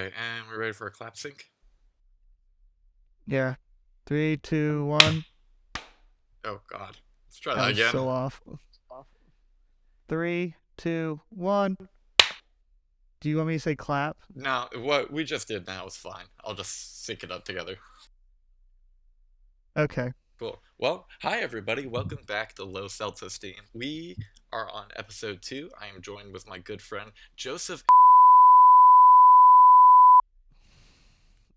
right, and we're ready for a clap sync? Yeah. 3, 2, 1. Oh, God. Let's try That that was again. so off. 3, 2, 1. Do you want me to say clap? No, what we just did now is fine. I'll just sync it up together. Okay. Cool. Well, hi everybody. Welcome back to Low Seltz-Esteem. We are on episode 2. I am joined with my good friend Joseph.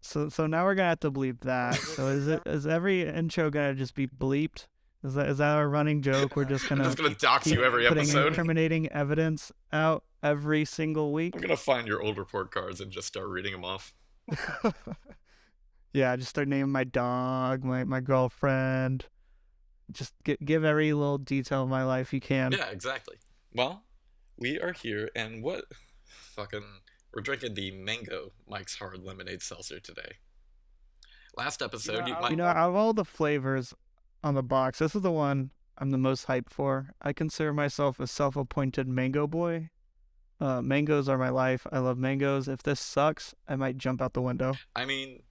So now we're gonna have to bleep that. So is every intro gonna just be bleeped? Is that our running joke? We're just I'm gonna just gonna dox keep you every putting episode. incriminating evidence out every single week? I'm gonna find your old report cards and just start reading them off. Yeah, just start naming my dog, my girlfriend. Just give every little detail of my life you can. Yeah, exactly. Well, we are here, and we're drinking the mango Mike's Hard Lemonade Seltzer today. Last episode, out of all the flavors on the box, this is the one I'm the most hyped for. I consider myself a self-appointed mango boy. Mangoes are my life. I love mangoes. If this sucks, I might jump out the window. I mean,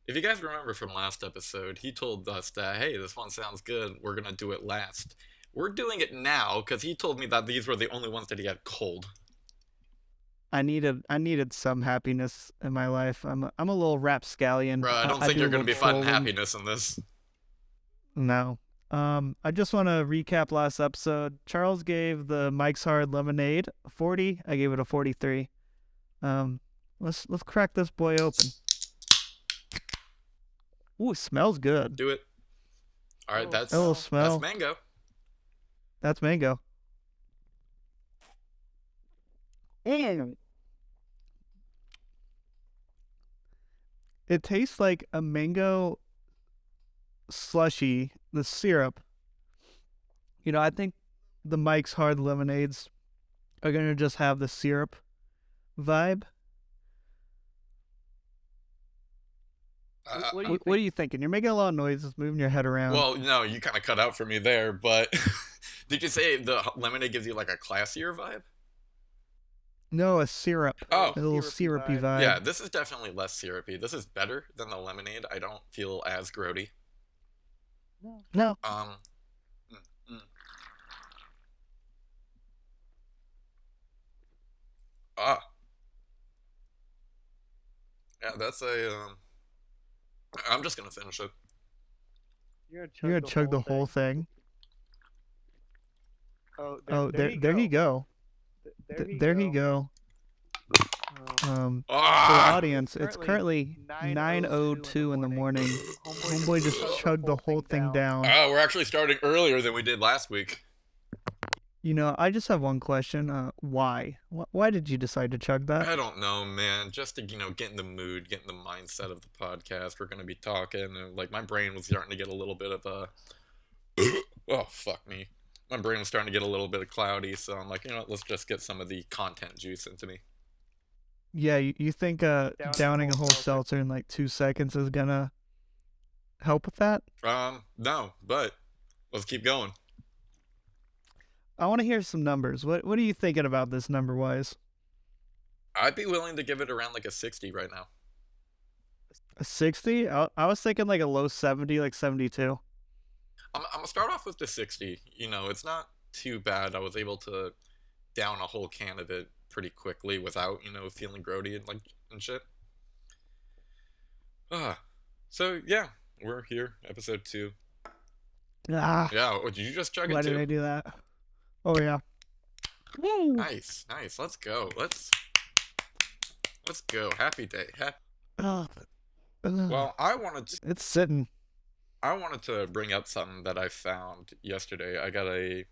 if you guys remember from last episode, he told us that, hey, this one sounds good, we're gonna do it last. We're doing it now, because he told me that these were the only ones that he had cold. I needed some happiness in my life. I'm a little rapscallion. Bro, I don't think you're gonna be finding happiness in this. No. I just want to recap last episode. Charles gave the Mike's Hard Lemonade a 40. I gave it a 43. Let's crack this boy open. Ooh, it smells good. Do it. All right, that's smell. That's mango. That's mango. It tastes like a mango slushy, the syrup. You know, I think the Mike's Hard Lemonades are going to just have the syrup vibe. What are you thinking? You're making a lot of noises, moving your head around. Well, no, you kind of cut out for me there, but did you say the lemonade gives you like a classier vibe? No, a syrup. Oh. A little syrupy vibe. Yeah, this is definitely less syrupy. This is better than the lemonade. I don't feel as grody. No. Ah. Yeah, that's I'm just gonna finish it. You're gonna chug the whole thing. Oh, there you go. There you go. For the audience, it's currently 9:02 in the morning. Homeboy just chugged the whole thing down. Oh, we're actually starting earlier than we did last week. You know, I just have one question. Why? Why did you decide to chug that? I don't know, man. Just to, get in the mood, get in the mindset of the podcast. We're going to be talking, and, my brain was starting to get a little bit of a... oh, fuck me. My brain was starting to get a little bit of cloudy, so I'm like, let's just get some of the content juice into me. Yeah, you think downing a whole seltzer in 2 seconds is gonna help with that? No, but let's keep going. I want to hear some numbers. What are you thinking about this number-wise? I'd be willing to give it around a 60 right now. A 60? I was thinking a low 70, 72. I'm going to start off with the 60. It's not too bad. I was able to down a whole can of it pretty quickly without, feeling grody and shit. So, yeah, we're here, episode 2. Ah. Yeah, did you just chug it too? Why did I do that? Oh, yeah. Woo. Nice. Let's go. Let's go. Happy day. Well, It's sitting. I wanted to bring up something that I found yesterday. I got a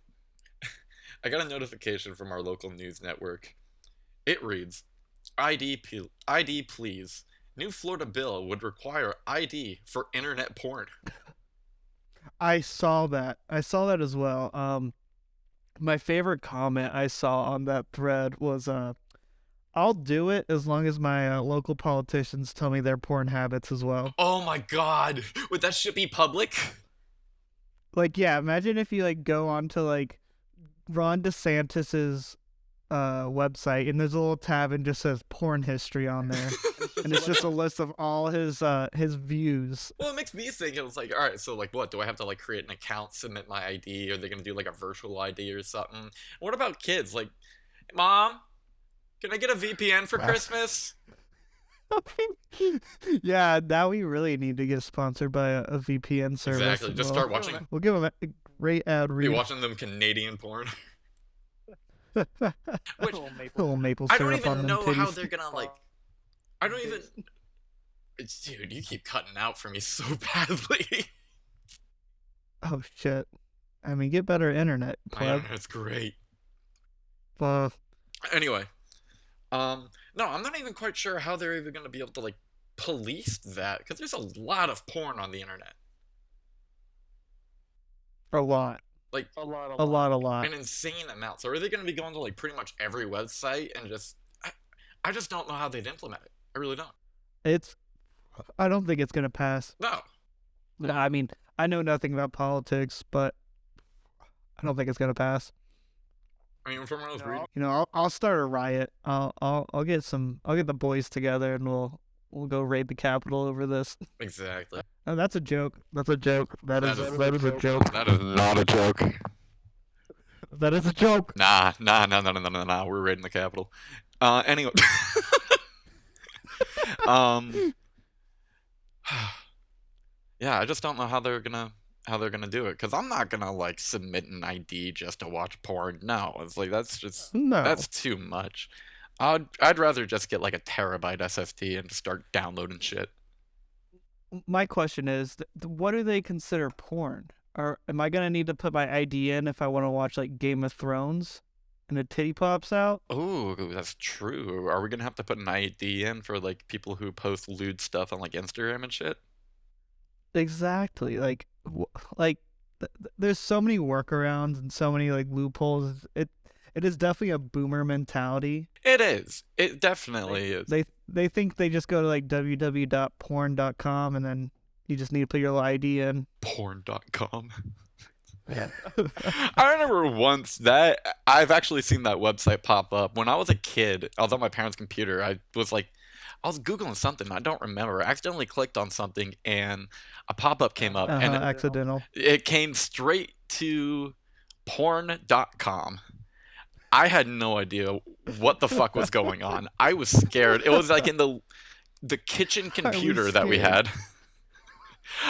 notification from our local news network. It reads, ID please. New Florida bill would require ID for internet porn. I saw that as well. My favorite comment I saw on that thread was, I'll do it as long as my local politicians tell me their porn habits as well. Oh my god! Would that shit be public? Yeah, imagine if you go on to Ron DeSantis's website, and there's a little tab and just says porn history on there, and it's just a list of all his views. Well, it makes me think. It was like, all right, so like, what do I have to like create an account, submit my ID? Are they gonna do like a virtual ID or something? What about kids? Like, Mom, can I get a VPN for Christmas? Yeah, now we really need to get sponsored by a VPN service. Exactly. Just start watching. We'll give them a great ad Be read. watching them Canadian porn. Which Little maple I don't syrup on even them know how titties. they're gonna like. I don't even. Dude, you keep cutting out for me so badly. Oh shit! I mean, get better internet, My pleb. internet's great. Uh, Anyway, no, I'm not even quite sure how they're even gonna be able to like police that because there's a lot of porn on the internet. a lot, Like a lot. an insane amount. So are they gonna be going to like pretty much every website and just? I just don't know how they'd implement it. I really don't. It's. I don't think it's gonna pass. No. I mean, I know nothing about politics, but I don't think it's gonna pass. I mean, from what I was reading. You know, I'll start a riot. I'll get the boys together and we'll go raid the Capitol over this. Exactly. Oh, that's a joke. That's a joke. That is a joke. That is not a joke. That is a joke. Nah. We're raiding the Capitol. Anyway. um. Yeah, I just don't know how they're gonna do it because I'm not gonna like submit an ID just to watch porn. No, it's like No. that's too much. I'd rather just get like a terabyte SSD and just start downloading shit. My question is, what do they consider porn? Or am I gonna need to put my ID in if I want to watch like Game of Thrones, and a titty pops out? Oh, that's true. Are we gonna have to put an ID in for like people who post lewd stuff on like Instagram and shit? Exactly. Like there's so many workarounds and so many like loopholes. It is definitely a boomer mentality. It is. It definitely is. They think they just go to like www.porn.com and then you just need to put your little ID in. Porn.com. Yeah. I remember once that I've actually seen that website pop up. When I was a kid, I was on my parents' computer. I was Googling something. I don't remember. I accidentally clicked on something and a pop up came up. And Accidental. it came straight to porn.com. I had no idea what the fuck was going on. I was scared. It was like in the kitchen computer that we had.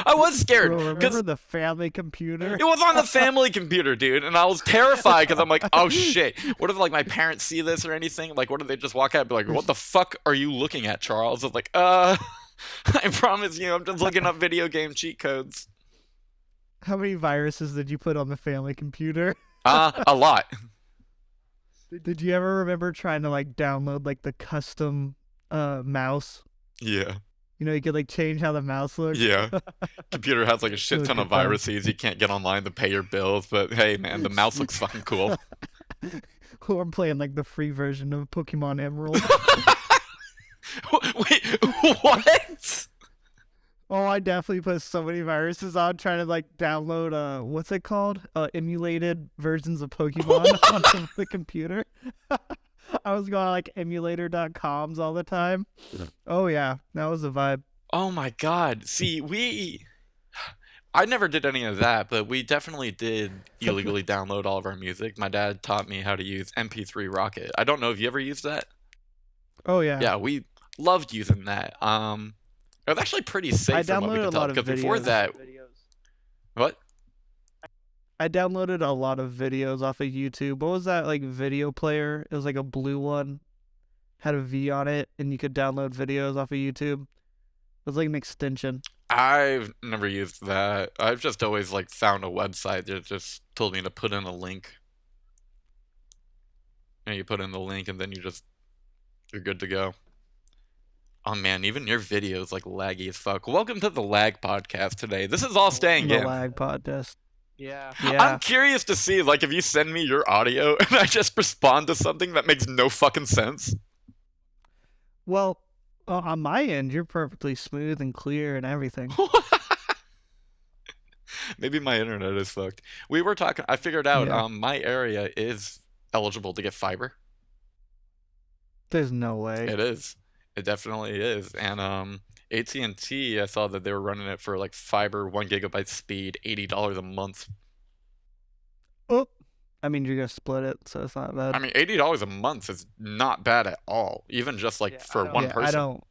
I was scared. Bro, remember the family computer? It was on the family computer, dude, and I was terrified because I'm like, oh shit, what if like my parents see this or anything? Like, what if they just walk out and be like, what the fuck are you looking at, Charles? It's like, I promise you, I'm just looking up video game cheat codes. How many viruses did you put on the family computer? A lot. Did you ever remember trying to like download like the custom mouse? Yeah. You know, you could like change how the mouse looks. Yeah. Computer has like a shit ton of viruses. You can't get online to pay your bills, but hey, man, the mouse looks fucking cool. Or I'm playing like the free version of Pokemon Emerald. Wait, what? Oh, I definitely put so many viruses on trying to like download what's it called? Emulated versions of Pokemon onto the computer. I was going on like emulator.coms all the time. Oh yeah, that was a vibe. Oh my god. See, I never did any of that, but we definitely did illegally download all of our music. My dad taught me how to use MP3 Rocket. I don't know if you ever used that. Oh yeah. Yeah, we loved using that. It was actually pretty safe I from what we downloaded could a tell. lot of Because before videos. that, what? I downloaded a lot of videos off of YouTube. What was that like video player? It was like a blue one, had a V on it, and you could download videos off of YouTube. It was like an extension. I've never used that. I've just always like found a website that just told me to put in a link. And you put in the link and then you're good to go. Oh man, even your video's like laggy as fuck. Welcome to the lag podcast today. This is all staying The in. lag podcast. Yeah. I'm curious to see like if you send me your audio and I just respond to something that makes no fucking sense. Well, on my end, you're perfectly smooth and clear and everything. Maybe my internet is fucked. We were talking. I figured out Yeah. my area is eligible to get fiber. There's no way. It is. It definitely is. And AT&T, I saw that they were running it for like fiber, 1 gigabyte speed, $80 a month. Oh, I mean, you're gonna split it, so it's not I bad. mean, $80 a month is not bad at all, even just like Yeah, I for one don't. Yeah, I person. don't.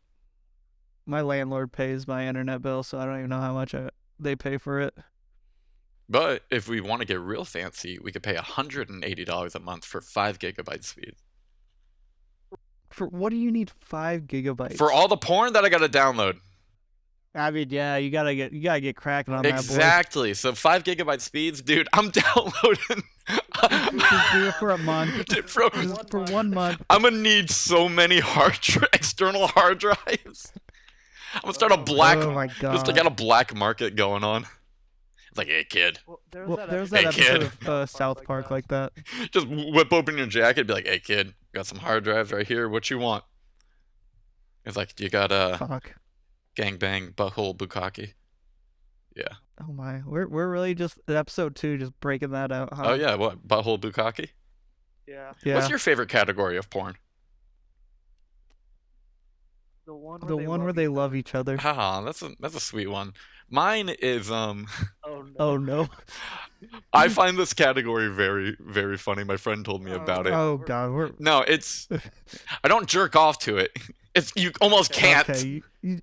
My landlord pays my internet bill, so I don't even know how much they pay for it. But if we want to get real fancy, we could pay $180 a month for 5 gigabyte speed. For what do you need 5 gigabytes? For all the porn that I gotta download. I mean, yeah, you gotta get cracking on Exactly. So 5 gigabyte speeds, dude, I'm downloading. that boy. Just do it for a month. Dude, bro, Just for 1 month. I'm gonna need so many external hard drives. I'm gonna start a black, Oh my just to god. get a black market going on. It's like, hey kid, Well, there Well, was that there's Hey, that kid. episode of South Park like that. just whip open your jacket, be like, hey kid, got some hard drives right here. What you want? It's like, you got a Fuck. gangbang butthole bukkake. Yeah. Oh my. We're really just Ep.2 just breaking that out, huh? Oh yeah, what butthole bukkake? Yeah, Yeah. What's your favorite category of porn? The one where they love each other. Ah, that's a sweet one. Mine is Oh no. Oh no. I find this category very, very funny. My friend told me about it. Oh god. We're No, it's I don't jerk off to it. It's you almost can't. okay. You, You're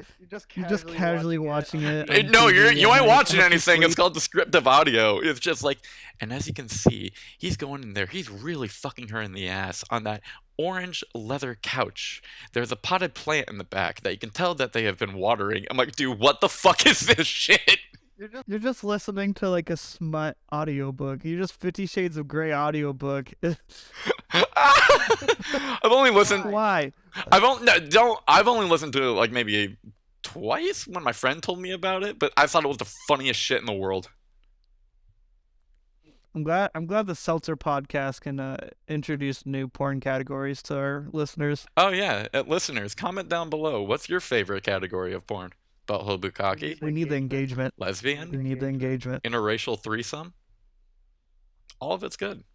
you're just casually watching it. on No, TV you at ain't night watching after anything. It's sleep. called descriptive audio. It's just like, and as you can see, he's going in there. He's really fucking her in the ass on that orange leather couch. There's a potted plant in the back that you can tell that they have been watering. I'm like, dude, what the fuck is this shit? You're just listening to like a smut audiobook. You're just 50 Shades of Grey audiobook. I've only listened. Why? I've only no, don't. I've only listened to it like maybe twice when my friend told me about it, but I thought it was the funniest shit in the world. I'm glad the Seltzer podcast can introduce new porn categories to our listeners. Oh yeah, listeners, comment down below. What's your favorite category of porn? Butthole bukkake, We need the engagement. We lesbian, need the engagement. interracial threesome. All of it's good.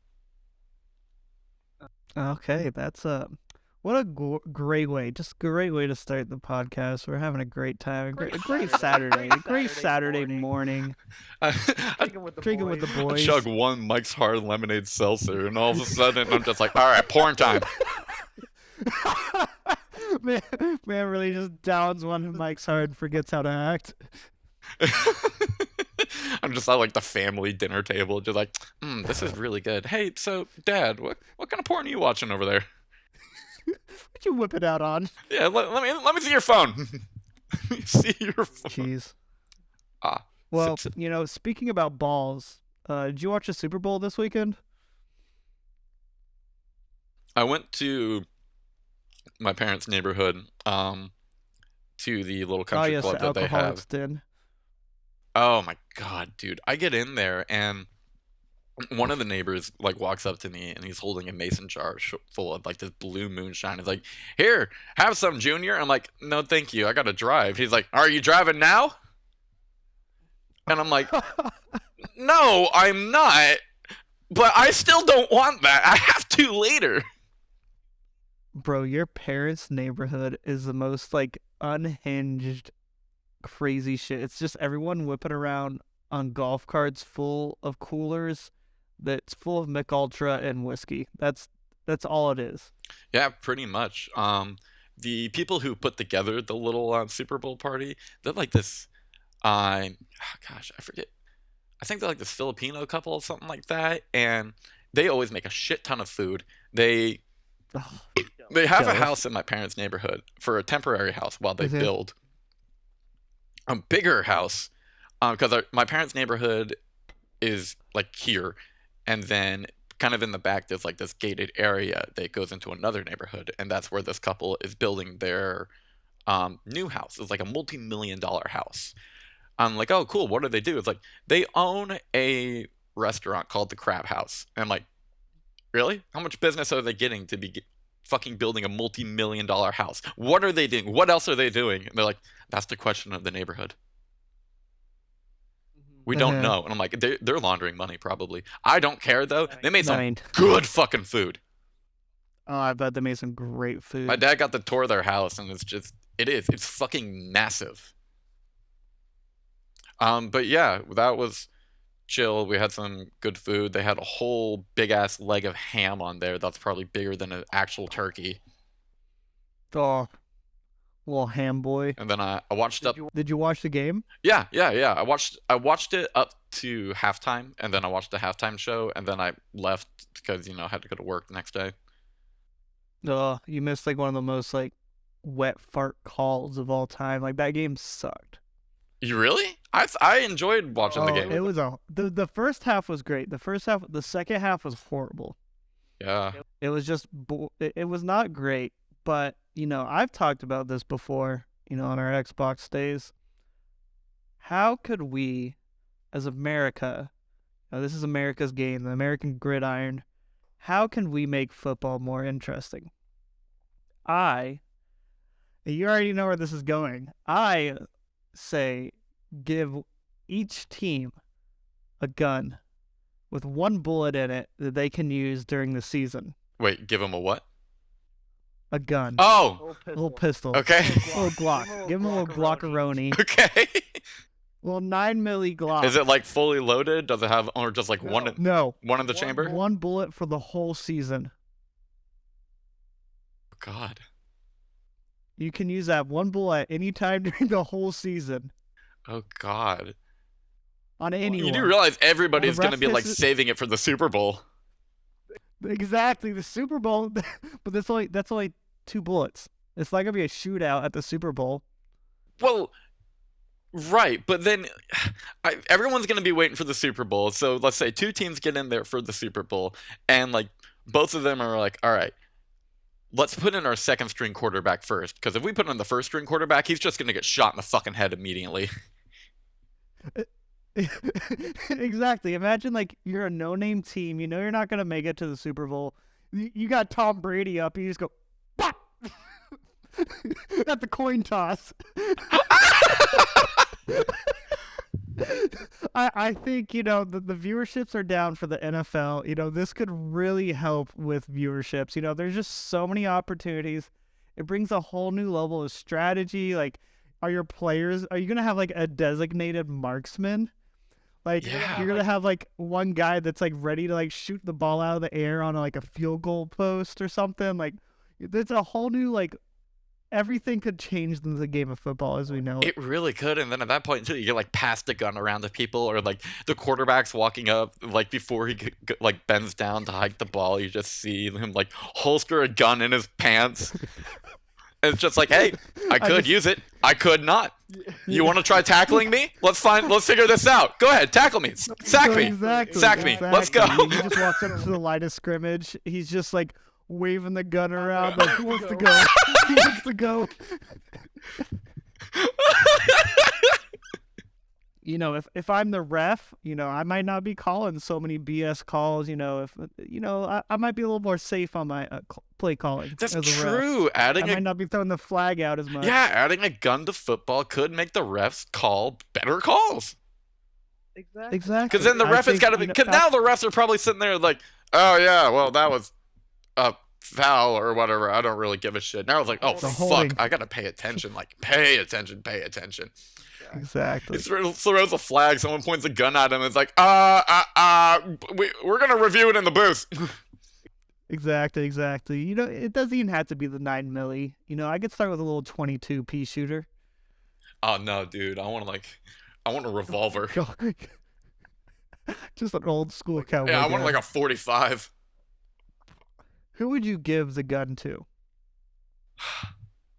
Okay, that's what a great way, just great way to start the podcast. We're having a great time, a great Saturday, a great Saturday morning, I, drinking with the I boys. chug one Mike's Hard Lemonade Seltzer, and all of a sudden I'm just like, all right, porn time. man really just downs one of Mike's Hard and forgets how to act. I'm just at like the family dinner table, just like, this is really good. Hey, so Dad, what kind of porn are you watching over there? What you whip it out on? Yeah, let me see your phone. Let me see your phone. Jeez. Ah, Well, sit. speaking about balls, did you watch the Super Bowl this weekend? I went to my parents' neighborhood, to the little Oh country yes, club the that they Alcoholics have. Den. Oh my god, dude! I get in there and one of the neighbors like walks up to me and he's holding a mason jar full of like this blue moonshine. He's like, "Here, have some, Junior." I'm like, "No, thank you. I gotta drive." He's like, "Are you driving now?" And I'm like, "No, I'm not. But I still don't want that. I have to later." Bro, your parents' neighborhood is the most like unhinged, crazy shit. It's just everyone whipping around on golf carts full of coolers that's full of Mick Ultra and whiskey. That's all it is. Yeah, pretty much. The people who put together the little Super Bowl party, they're like this. Gosh, I forget. I think they're like this Filipino couple or something like that, and they always make a shit ton of food. They Ugh, they have a jealous. house in my parents' neighborhood for a temporary house while they Mhm. build a bigger house, because my parents' neighborhood is like here, and then kind of in the back there's like this gated area that goes into another neighborhood, and that's where this couple is building their new house. It's like a multi-million-dollar house. I'm like, oh, cool. What do they do? It's like they own a restaurant called the Crab House. And I'm like, really? How much business are they getting to be fucking building a multi-million-dollar house? What are they doing? What else are they doing? And they're like, that's the question of the neighborhood. We don't Uh-huh. know. And I'm like, they're laundering money probably. I don't care though. They made I some mean, good fucking food. Oh, I bet they made some great food. My dad got to tour their house, and it's fucking massive. But yeah, that was chill. We had some good food. They had a whole big ass leg of ham on there. That's probably bigger than an actual turkey. Oh, little ham boy. And then I watched up. Did you watch the game? Yeah. I watched it up to halftime, and then I watched the halftime show, and then I left because I had to go to work the next day. You missed like one of the most like wet fart calls of all time. Like that game sucked. You really? I enjoyed watching the game. It was the first half was great. The second half was horrible. Yeah. It was just it was not great. But I've talked about this before. On our Xbox days. How could we, as America, this is America's game, the American gridiron. How can we make football more interesting? You already know where this is going. I say give each team a gun with one bullet in it that they can use during the season. Wait, give him a what? A gun. Oh! A little pistol. Okay. A little Glock. Give him a little Glockaroni. Okay. Little 9mm Glock. Is it like fully loaded? Does it have, or just like one No. in the chamber? One bullet for the whole season. God. You can use that one bullet anytime during the whole season. Oh God. On anyone. You do realize everybody's The going to be ref like hits it- saving it for the Super Bowl. Exactly, the Super Bowl. But that's only 2 bullets. It's not gonna be a shootout at the Super Bowl. Well, right, but then everyone's going to be waiting for the Super Bowl. So let's say 2 teams get in there for the Super Bowl, and like both of them are like, all right, let's put in our second string quarterback first, because if we put in the first string quarterback, he's just going to get shot in the fucking head immediately. Exactly. Imagine like you're a no-name team. You're not gonna make it to the Super Bowl. You got Tom Brady up. And you just go, "Pop!" at the coin toss. I think the viewerships are down for the NFL. This could really help with viewerships. There's just so many opportunities. It brings a whole new level of strategy. Like, are you gonna have like a designated marksman? Like, Yeah. you're gonna have like one guy that's like ready to like shoot the ball out of the air on like a field goal post or something. Like, there's a whole new like everything could change in the game of football as we know it. It really could, and then at that point too, you get like pass the gun around to people, or like the quarterback's walking up, like before he like bends down to hike the ball, you just see him like holster a gun in his pants. And it's just like, hey, I could use it, I could not. You want to try tackling me? Let's figure this out. Go ahead, tackle me, sack me, Exactly, sack me. Let's go. He just walks up to the line of scrimmage. He's just like waving the gun around. Like, who wants to go? Who wants to go? If I'm the ref, I might not be calling so many BS calls. I might be a little more safe on my play calling. That's as a ref. true. I might not be throwing the flag out as much. Yeah, adding a gun to football could make the refs call better calls. Exactly. Because then the ref has got to be. Because now the refs are probably sitting there like, oh yeah, well that was a foul or whatever. I don't really give a shit. Now it's like, oh The fuck, holding. I gotta pay attention. Like, pay attention. Exactly. He throws a flag. Someone points a gun at him. It's like, we're gonna review it in the booth. Exactly. It doesn't even have to be the 9mm. I could start with a little 22 pea shooter. Oh no, dude, I want a revolver. Just an old school cowboy. Yeah, I want gun. like a 45. Who would you give the gun to?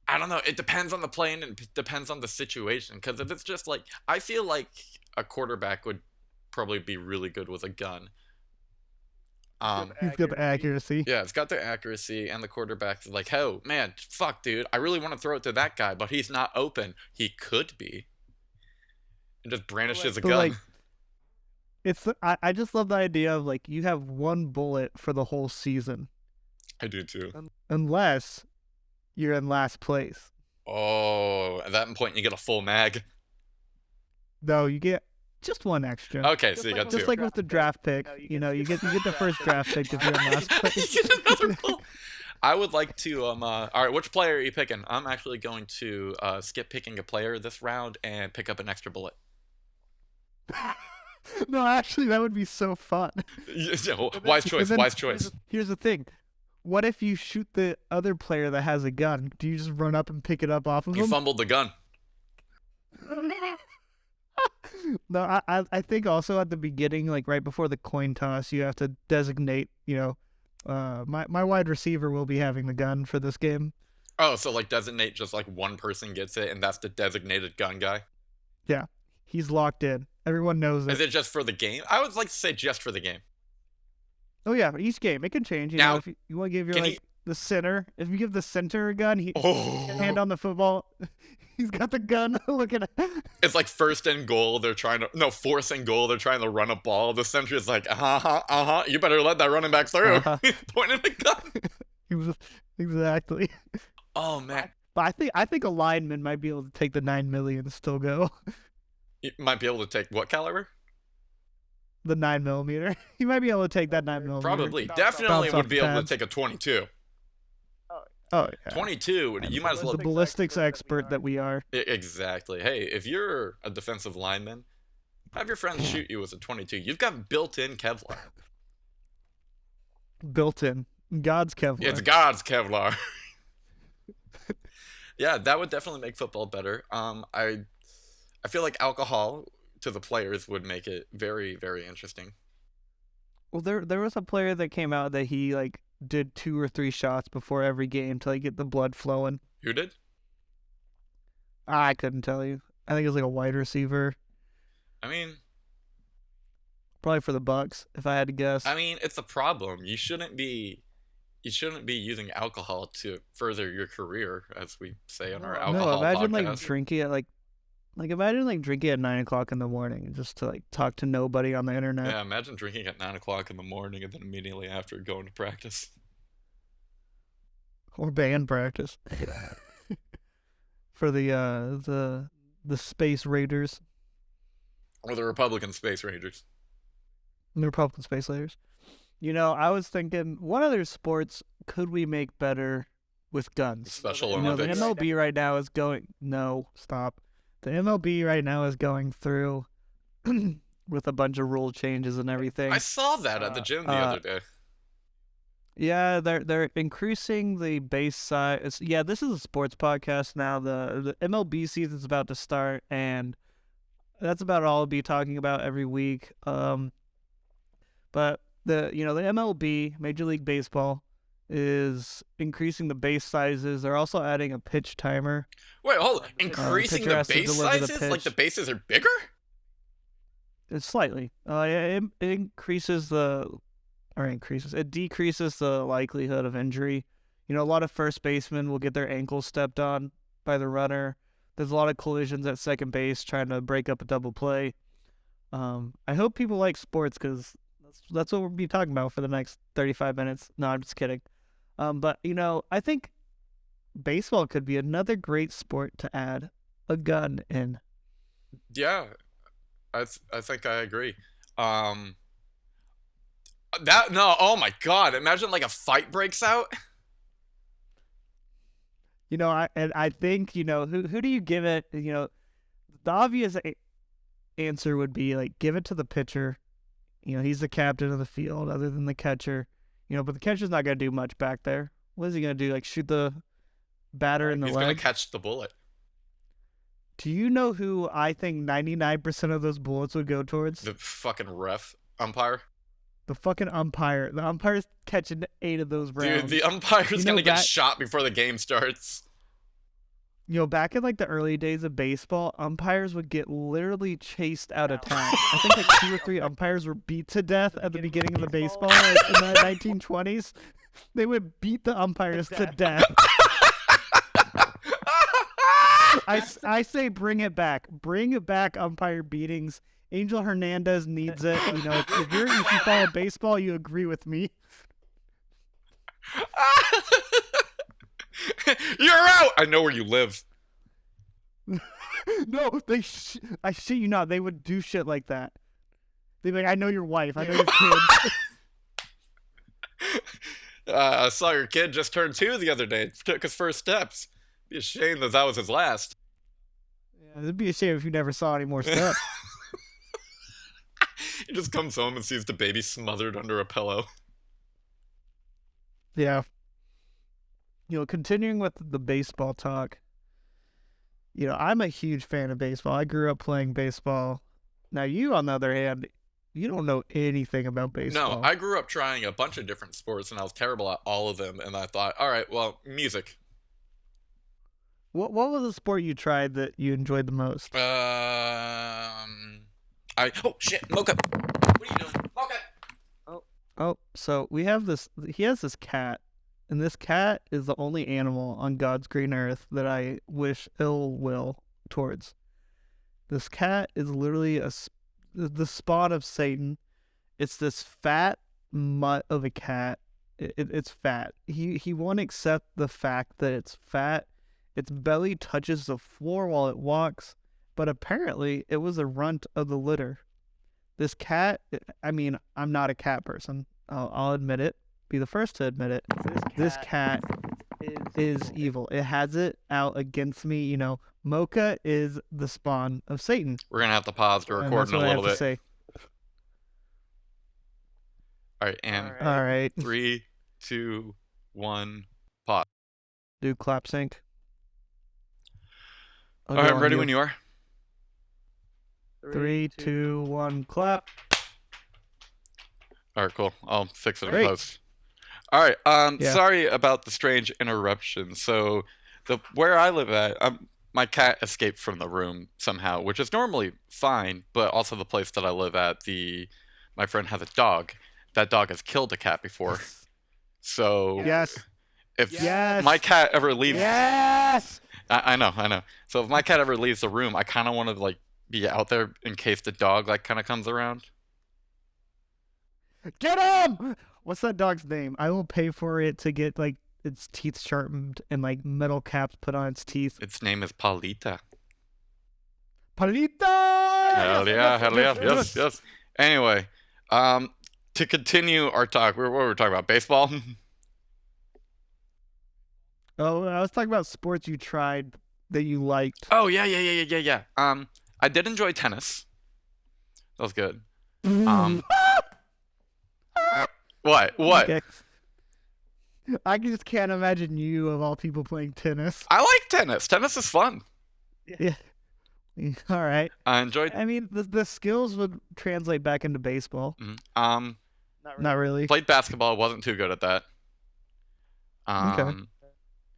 I don't know. It depends on the play and it depends on the situation. Because if it's just like, I feel like a quarterback would probably be really good with a gun. He's got the accuracy. Yeah, it's got the accuracy, and the quarterback's like, oh man, fuck, dude, I really want to throw it to that guy, but he's not open. He could be. And just brandishes a But, gun. like, I just love the idea of like you have one bullet for the whole season, I do too. unless you're in last place. Oh, at that point you get a full mag. No, you get just one extra. Okay, so you got two. Just like with the draft pick, you get the first draft pick if you're in last place. You get another pull. I would like to all right, which player are you picking? I'm actually going to skip picking a player this round and pick up an extra bullet. No, actually, that would be so fun. Wise choice, And then wise choice. Here's the thing. What if you shoot the other player that has a gun? Do you just run up and pick it up off of You him? fumbled the gun. No, I think also at the beginning, like right before the coin toss, you have to designate, my wide receiver will be having the gun for this game. Oh, so like designate just like one person gets it and that's the designated gun guy? Yeah, he's locked in. Everyone knows Is it. it just for the game? I would like to say just for the game. Oh yeah, for each game it can change. Now, If you want to give your can like the center, if you give the center a gun, he hand Oh, on the football. He's got the gun. Look at it. it's like first and goal. They're trying to fourth and goal. They're trying to run a ball. The center is like, You better let that running back through. Uh-huh. He's pointing the gun. He was exactly. Oh man, But I think a lineman might be able to take the 9 million and still go. you might be able to take what caliber? The 9mm. He might be able to take that 9mm. Probably, Bounce definitely off would the be able to pads. take a 22. Oh yeah. 22. You might as The well. ballistics expert that we are. Exactly. Hey, if you're a defensive lineman, have your friends shoot you with a 22. You've got built-in Kevlar. Built in. God's Kevlar. It's God's Kevlar. Yeah, that would definitely make football better. I feel like alcohol to the players would make it very, very interesting. Well, there was a player that came out that he like did 2 or 3 shots before every game to like get the blood flowing. Who did? I couldn't tell you. I think it was like a wide receiver, I mean, probably for the Bucks, if I had to guess. it's a problem. You shouldn't be using alcohol to further your career, as we say on our No, alcohol No, imagine podcast. like drinking at like imagine like drinking at 9 o'clock in the morning just to like talk to nobody on the internet. Yeah, imagine drinking at 9 o'clock in the morning and then immediately after going to practice. Or band practice. For the Space Raiders, Or the Republican Space Rangers. the Republican Space Raiders. I was thinking, what other sports could we make better with guns? Special The Olympics. MLB right now is going. No, stop. The MLB right now is going through with a bunch of rule changes and everything. I saw that at the gym the other day. Yeah, they're increasing the base size. Yeah, this is a sports podcast now. The MLB season's about to start, and that's about all I'll be talking about every week. But the MLB, Major League Baseball, is increasing the base sizes. They're also adding a pitch timer. Wait, hold on. Increasing pitcher the has to base deliver the sizes? Like pitch. the bases are bigger? It's slightly. It increases it decreases the likelihood of injury. A lot of first basemen will get their ankles stepped on by the runner. There's a lot of collisions at second base trying to break up a double play. I hope people like sports because that's what we'll be talking about for the next 35 minutes. No, I'm just kidding. But I think baseball could be another great sport to add a gun in. Yeah, I think I agree. Oh my god! Imagine like a fight breaks out. I think who do you give it? The obvious answer would be like give it to the pitcher. He's the captain of the field, other than the catcher. But the catcher's not gonna do much back there. What is he gonna do? Like shoot the batter in the He's gonna leg? catch the bullet. Do you know who I think 99% of those bullets would go towards? The fucking ref umpire. The fucking umpire. The umpire's catching 8 of those rounds. Dude, the umpire's gonna get back- shot before the game starts. Back in like the early days of baseball, umpires would get literally chased out of town. I think like 2 or 3 umpires were beat to death at the beginning of the baseball in the 1920s. They would beat the umpires to death. I say bring it back. Bring it back, umpire beatings. Angel Hernandez needs it. If you follow baseball, you agree with me. You're out. I know where you live. No, I shit you not. They would do shit like that. They'd be like, I know your wife. I know your kids. I saw your kid just turned 2 the other day. Took his first steps. Be a shame that was his last. Yeah, it'd be a shame if you never saw any more steps. He just comes home and sees the baby smothered under a pillow. Yeah. Continuing with the baseball talk, I'm a huge fan of baseball. I grew up playing baseball. Now, you, on the other hand, you don't know anything about baseball. No, I grew up trying a bunch of different sports and I was terrible at all of them. And I thought, all right, well, music. What was the sport you tried that you enjoyed the most? Oh shit, Mocha. What are you doing, Mocha? Oh, so we have this. He has this cat, and this cat is the only animal on God's green earth that I wish ill will towards. This cat is literally the spawn of Satan. It's this fat mutt of a cat. It's fat. He won't accept the fact that it's fat. Its belly touches the floor while it walks, but apparently it was a runt of the litter. This cat, I mean, I'm not a cat person. I'll admit it. Be the first to admit it. This cat is evil. It has it out against me. Mocha is the spawn of Satan. We're gonna have to pause the And recording that's what a I have little to bit. say. All right, and All right. 3, 2, 1, pause. Do clap sync. All right, I'm ready when you are. 3, 2, 1, clap. All right, cool. I'll fix it in Great. post. All right. Yeah. Sorry about the strange interruption. So, where I live at, my cat escaped from the room somehow, which is normally fine. But also the place that I live at, my friend has a dog. That dog has killed a cat before. So Yes. if Yes. my cat ever leaves, Yes. I know. So if my cat ever leaves the room, I kind of want to be out there in case the dog kind of comes around. Get him! What's that dog's name? I will pay for it to get its teeth sharpened and metal caps put on its teeth. Its name is Palita. Palita! Hell yeah, yes. Anyway, to continue our talk, what were we talking about? Baseball? Oh, I was talking about sports you tried that you liked. Oh, yeah. I did enjoy tennis. That was good. What? Okay. I just can't imagine you, of all people, playing tennis. I like tennis. Tennis is fun. Yeah. All right. I enjoyed. I mean, the skills would translate back into baseball. Not really. Played basketball. Wasn't too good at that. Okay.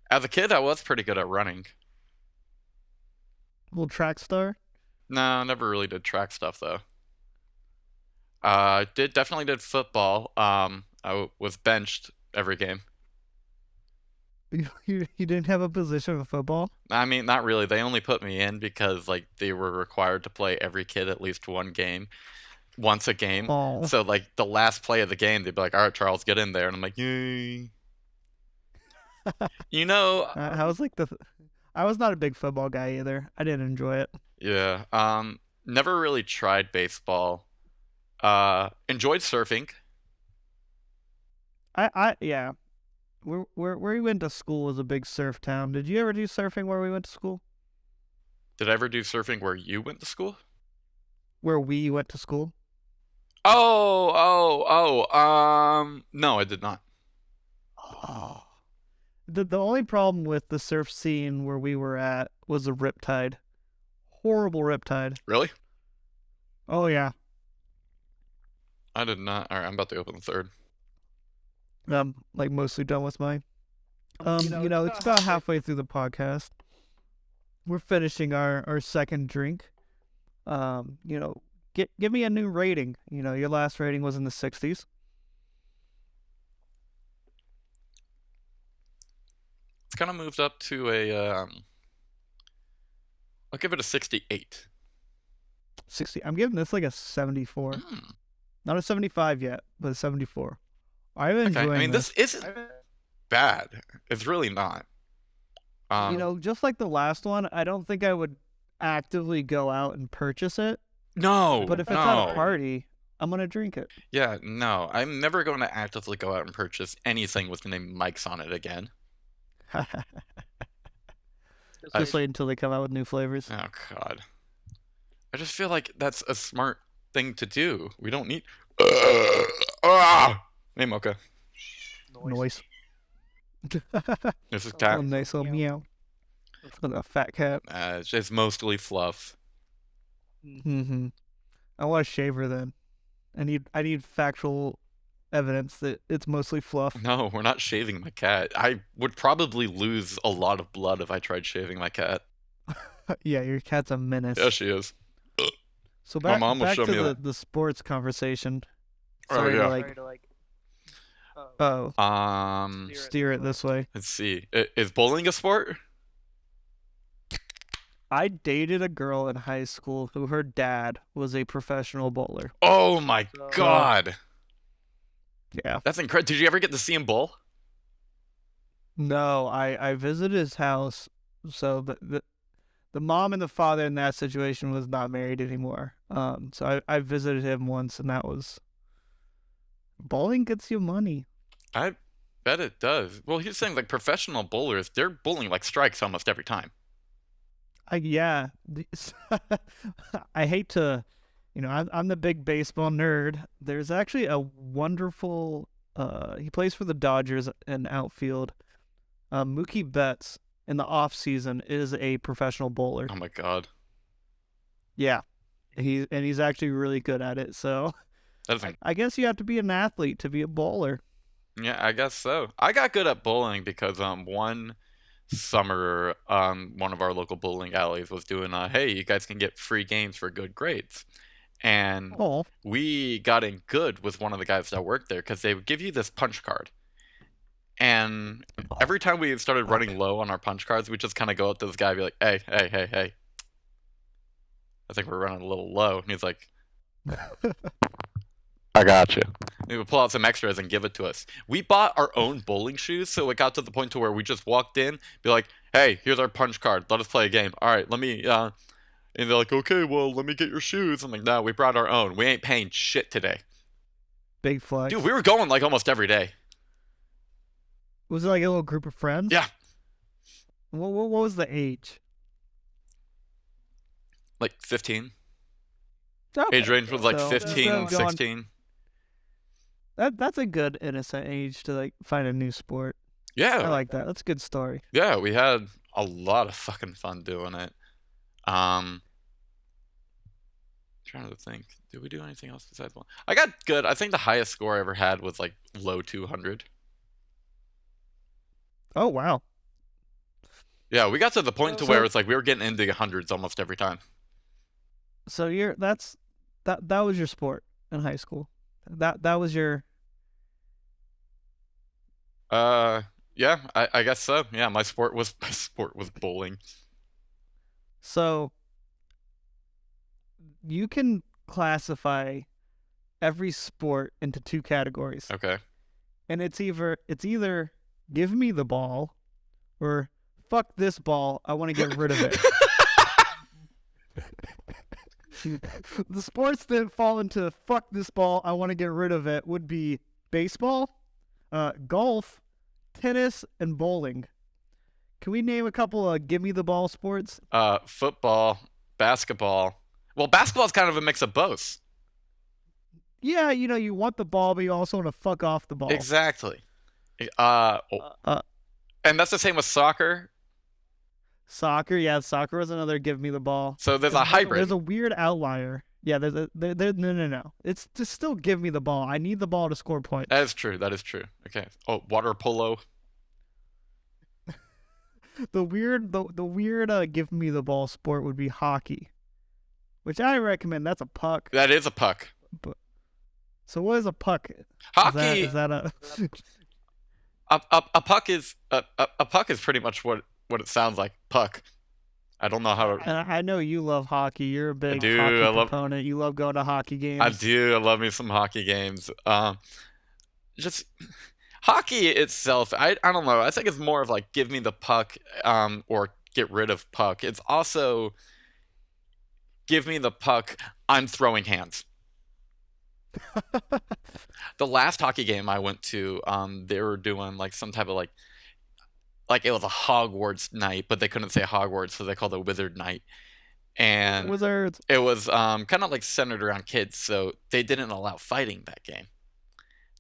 As a kid, I was pretty good at running. Little track star. No, never really did track stuff though. Definitely did football. I was benched every game. You didn't have a position in football? I mean, not really. They only put me in because they were required to play every kid at least once a game. Oh. So the last play of the game, they'd be like, "All right, Charles, get in there," and I'm like, "Yay!" I was I was not a big football guy either. I didn't enjoy it. Yeah. Never really tried baseball. Enjoyed surfing. Yeah. Where we went to school was a big surf town. Did you ever do surfing where we went to school? Did I ever do surfing where you went to school? Where we went to school? No, I did not. Oh. The only problem with the surf scene where we were at was a riptide. Horrible riptide. Really? Oh yeah. I did not. All right, I'm about to open the third. Mostly done with mine. It's about halfway through the podcast. We're finishing our second drink. Give me a new rating. Your last rating was in the 60s. It's kind of moved up to I'll give it a 68. 60. I'm giving this a 74. Not a 75 yet, but a 74. I'm enjoying I mean, this isn't bad. It's really not. Just like the last one, I don't think I would actively go out and purchase it. No. But if it's at a party, I'm gonna drink it. Yeah, no, I'm never going to actively go out and purchase anything with the name Mike's on it again. Just I, Just wait. wait until they come out with new flavors. oh God, I just feel like that's a smart thing to do. We don't need. Hey, Mocha. Noise. Noise. This is Oh, Oh, cat. nice little meow. Look at a fat cat. It's mostly fluff. Mm-hmm. I want to shave her then. I need factual evidence that it's mostly fluff. No, we're not shaving my cat. I would probably lose a lot of blood if I tried shaving my cat. Yeah, your cat's a menace. Yeah, she is. So My back mom will back show to me the, that. the sports conversation. Oh, Sorry yeah. to Sorry to like. steer it this way. Let's see. Is bowling a sport? I dated a girl in high school who her dad was a professional bowler. Oh my So- God. Yeah. That's incredible. Did you ever get to see him bowl? No, I visited his house. So the mom and the father in that situation was not married anymore. So I visited him once, and that was bowling gets you money. I bet it does. Well, he's saying like professional bowlers, they're bowling like strikes almost every time. Yeah. I hate to, I'm the big baseball nerd. There's actually a wonderful. He plays for the Dodgers in outfield. Mookie Betts in the off season is a professional bowler. Oh my God. Yeah, he's actually really good at it. So That is I guess you have to be an athlete to be a bowler. Yeah, I guess so. I got good at bowling because one summer one of our local bowling alleys was doing hey, you guys can get free games for good grades. And Oh, we got in good with one of the guys that worked there because they would give you this punch card. And every time we started running low on our punch cards, we just kind of go up to this guy and be like, hey, hey, hey, hey. I think we're running a little low. And he's like, I got you. He would pull out some extras and give it to us. We bought our own bowling shoes, so it got to the point to where we just walked in, be like, hey, here's our punch card. Let us play a game. All right, let me, and they're like, okay, well, let me get your shoes. I'm like, no, we brought our own. We ain't paying shit today. big flex. Dude, we were going like almost every day. Was it like a little group of friends? Yeah. What was the age? Like 15. Okay. Age range was like So, 15, instead of going- 16. That's a good innocent age to like find a new sport. Yeah. I like that. That's a good story. Yeah, we had a lot of fucking fun doing it. Trying to think. Did we do anything else besides one? I got good. I think the highest score I ever had was like low 200. Oh wow. Yeah, we got to the point to So- where it's like we were getting into the hundreds almost every time. So that was your sport in high school. That was your. Yeah, I guess so. Yeah, my sport was bowling. So you can classify every sport into two categories. Okay. And it's either give me the ball or fuck this ball, I want to get rid of it. The sports that fall into fuck this ball, I want to get rid of it would be baseball, golf, tennis, and bowling. Can we name a couple of give me the ball sports? Football, basketball. Well, basketball's kind of a mix of both. Yeah, you want the ball, but you also want to fuck off the ball. Exactly. Uh, And that's the same with soccer. Soccer, yeah, soccer was another give me the ball. So there's a hybrid. There's a weird outlier. Yeah, no. It's just still give me the ball. I need the ball to score points. That is true. That is true. Okay. Oh, water polo. The weird give me the ball sport would be hockey, which I recommend. That's a puck. That is a puck. So what is a puck? Hockey. Is that a A puck is a puck is pretty much what it sounds like. Puck. I don't know how to. And I know you love hockey. You're a big do, hockey I love- proponent. You love going to hockey games. I do. I love me some hockey games. Just hockey itself. I don't know. I think it's more of like give me the puck, or get rid of puck. It's also give me the puck. I'm throwing hands. The last hockey game I went to, they were doing like some type of like it was a Hogwarts night, but they couldn't say Hogwarts, so they called it Wizard Night. And Wizards. it was kind of like centered around kids, so they didn't allow fighting that game.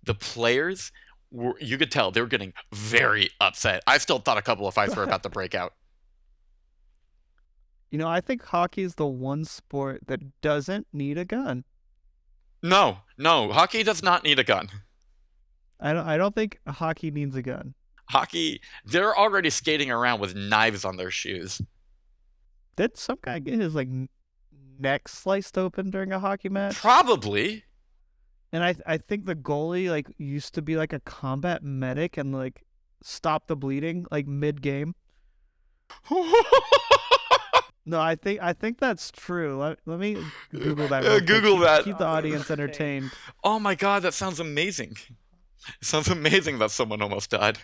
The players were, you could tell they were getting very upset. I still thought a couple of fights were about to break out. I think hockey is the one sport that doesn't need a gun. No, no, hockey does not need a gun. I don't think hockey needs a gun. Hockey, they're already skating around with knives on their shoes. Did some guy get his neck sliced open during a hockey match? Probably. And I think the goalie used to be like a combat medic and stop the bleeding mid game. No, I think that's true. Let me Google that. real quick. Google that. Keep the audience entertained. Oh my god, that sounds amazing. It sounds amazing that someone almost died.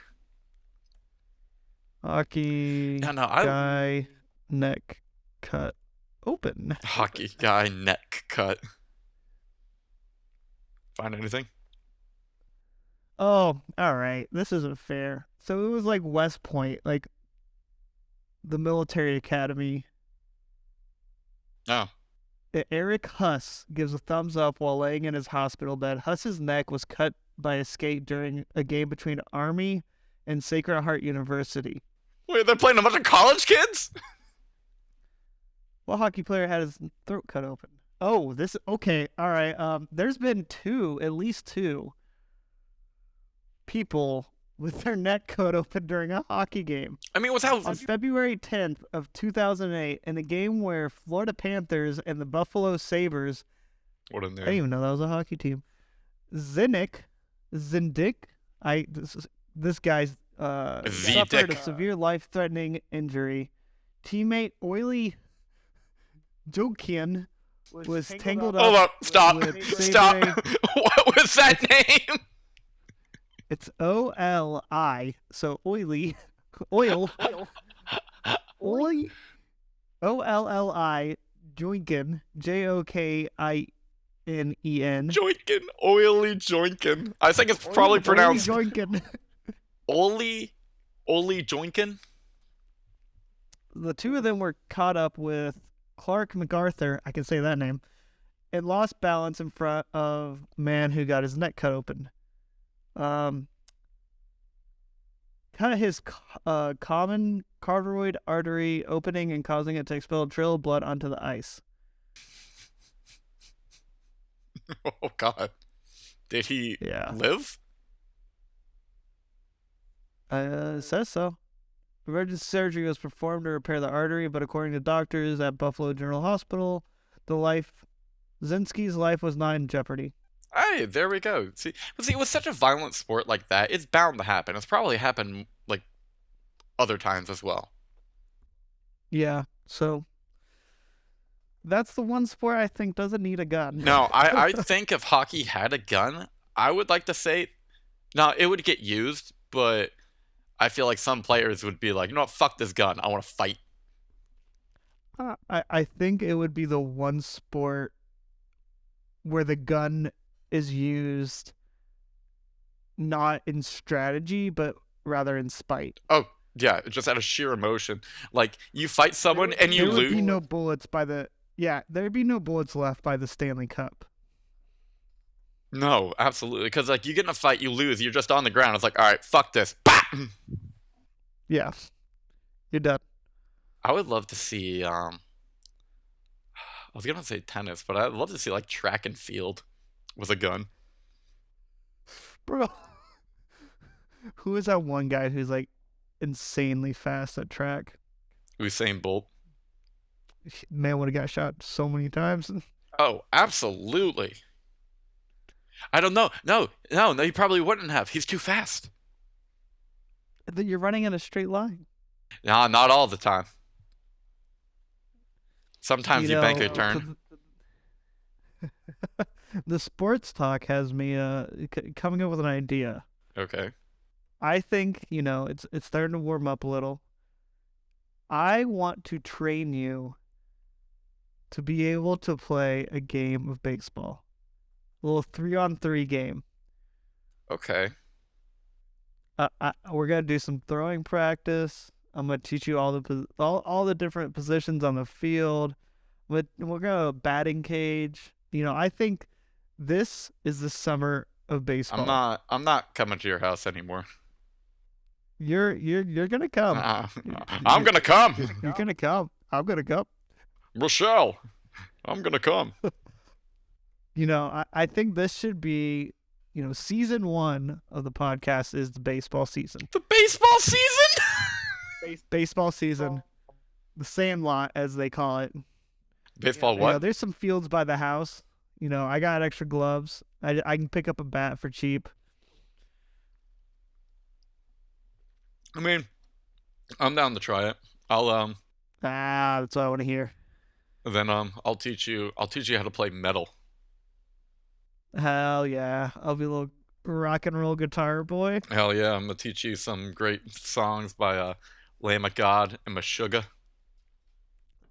Hockey No, guy neck cut open. Hockey guy neck cut. Find anything? Oh, all right. This isn't fair. So it was West Point, the military academy. Oh. Eric Huss gives a thumbs up while laying in his hospital bed. Huss's neck was cut by a skate during a game between Army and Sacred Heart University. Wait, they're playing a bunch of college kids? What hockey player had his throat cut open? Oh, okay, all right. There's been at least two people with their neck cut open during a hockey game. I mean, without On February 10th of 2008, in a game where Florida Panthers and the Buffalo Sabres, what a I didn't name. even know that was a hockey team. Zindick, this guy's suffered a severe life-threatening injury. Teammate Oily Jokian was tangled up. Hold up, stop. with Stop. Sabre. What was that name? It's OLI, so oily, oil, oily, OLLI, Joinkin, Jokinen. Joinkin. Oily Joinkin. I think it's probably pronounced Joinkin. Oli Joinkin. The two of them were caught up with Clark MacArthur, I can say that name, and lost balance in front of man who got his neck cut open. Kind of his common carotid artery opening and causing it to expel a trail of blood onto the ice. Oh god. Did he live? It says so. Emergency surgery was performed to repair the artery, but according to doctors at Buffalo General Hospital, Zinski's life was not in jeopardy. Hey, there we go. See, with such a violent sport like that, it's bound to happen. It's probably happened other times as well. Yeah, so that's the one sport I think doesn't need a gun. No, I think if hockey had a gun, I would like to say, no, it would get used, but I feel like some players would be like, you know what, fuck this gun, I want to fight. I think it would be the one sport where the gun is used not in strategy, but rather in spite. Oh, yeah, just out of sheer emotion. Like, you fight someone and you there lose. There'd be no bullets there'd be no bullets left by the Stanley Cup. No, absolutely. Because, you get in a fight, you lose, you're just on the ground. It's like, all right, fuck this. Bah! Yeah. You're done. I would love to see, I was going to say tennis, but I'd love to see, track and field with a gun. Bro. Who is that one guy who's, insanely fast at track? Usain Bolt. Man would have got shot so many times. Oh, absolutely. I don't know. No, he probably wouldn't have. He's too fast. You're running in a straight line. Nah, not all the time. Sometimes you bank a turn. The sports talk has me coming up with an idea. Okay. I think, it's starting to warm up a little. I want to train you to be able to play a game of baseball. A little 3-on-3 game. Okay. We're gonna do some throwing practice. I'm gonna teach you all the different positions on the field. We're gonna batting cage. I think this is the summer of baseball. I'm not coming to your house anymore. You're gonna come. I'm gonna come. You're gonna come. I'm gonna come. Rochelle, I'm gonna come. I think this should be, season 1 of the podcast is the baseball season. The baseball season? Baseball season. The Sandlot, as they call it. Baseball what? There's some fields by the house. I got extra gloves. I can pick up a bat for cheap. I mean, I'm down to try it. That's what I want to hear. Then I'll teach you how to play metal. Hell yeah. I'll be a little rock and roll guitar boy. Hell yeah, I'm gonna teach you some great songs by Lamb of God and Meshuggah.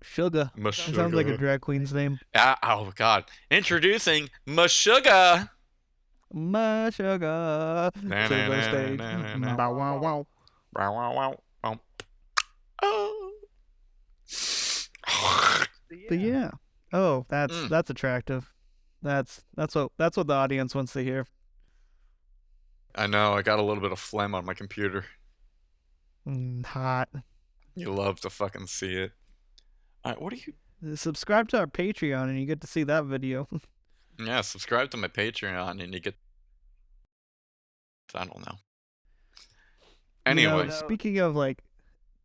Sugar. That sounds like a drag queen's name. Oh god. Introducing Meshuggah. Meshuggah to the stage. Bow wow wow. Wow wow wow. Oh. But yeah. Oh, that's attractive. That's what the audience wants to hear. I know, I got a little bit of phlegm on my computer. Hot. You love to fucking see it. Alright, what do you... Subscribe to our Patreon and you get to see that video. Yeah, subscribe to my Patreon and you get... I don't know. Anyway. Speaking of,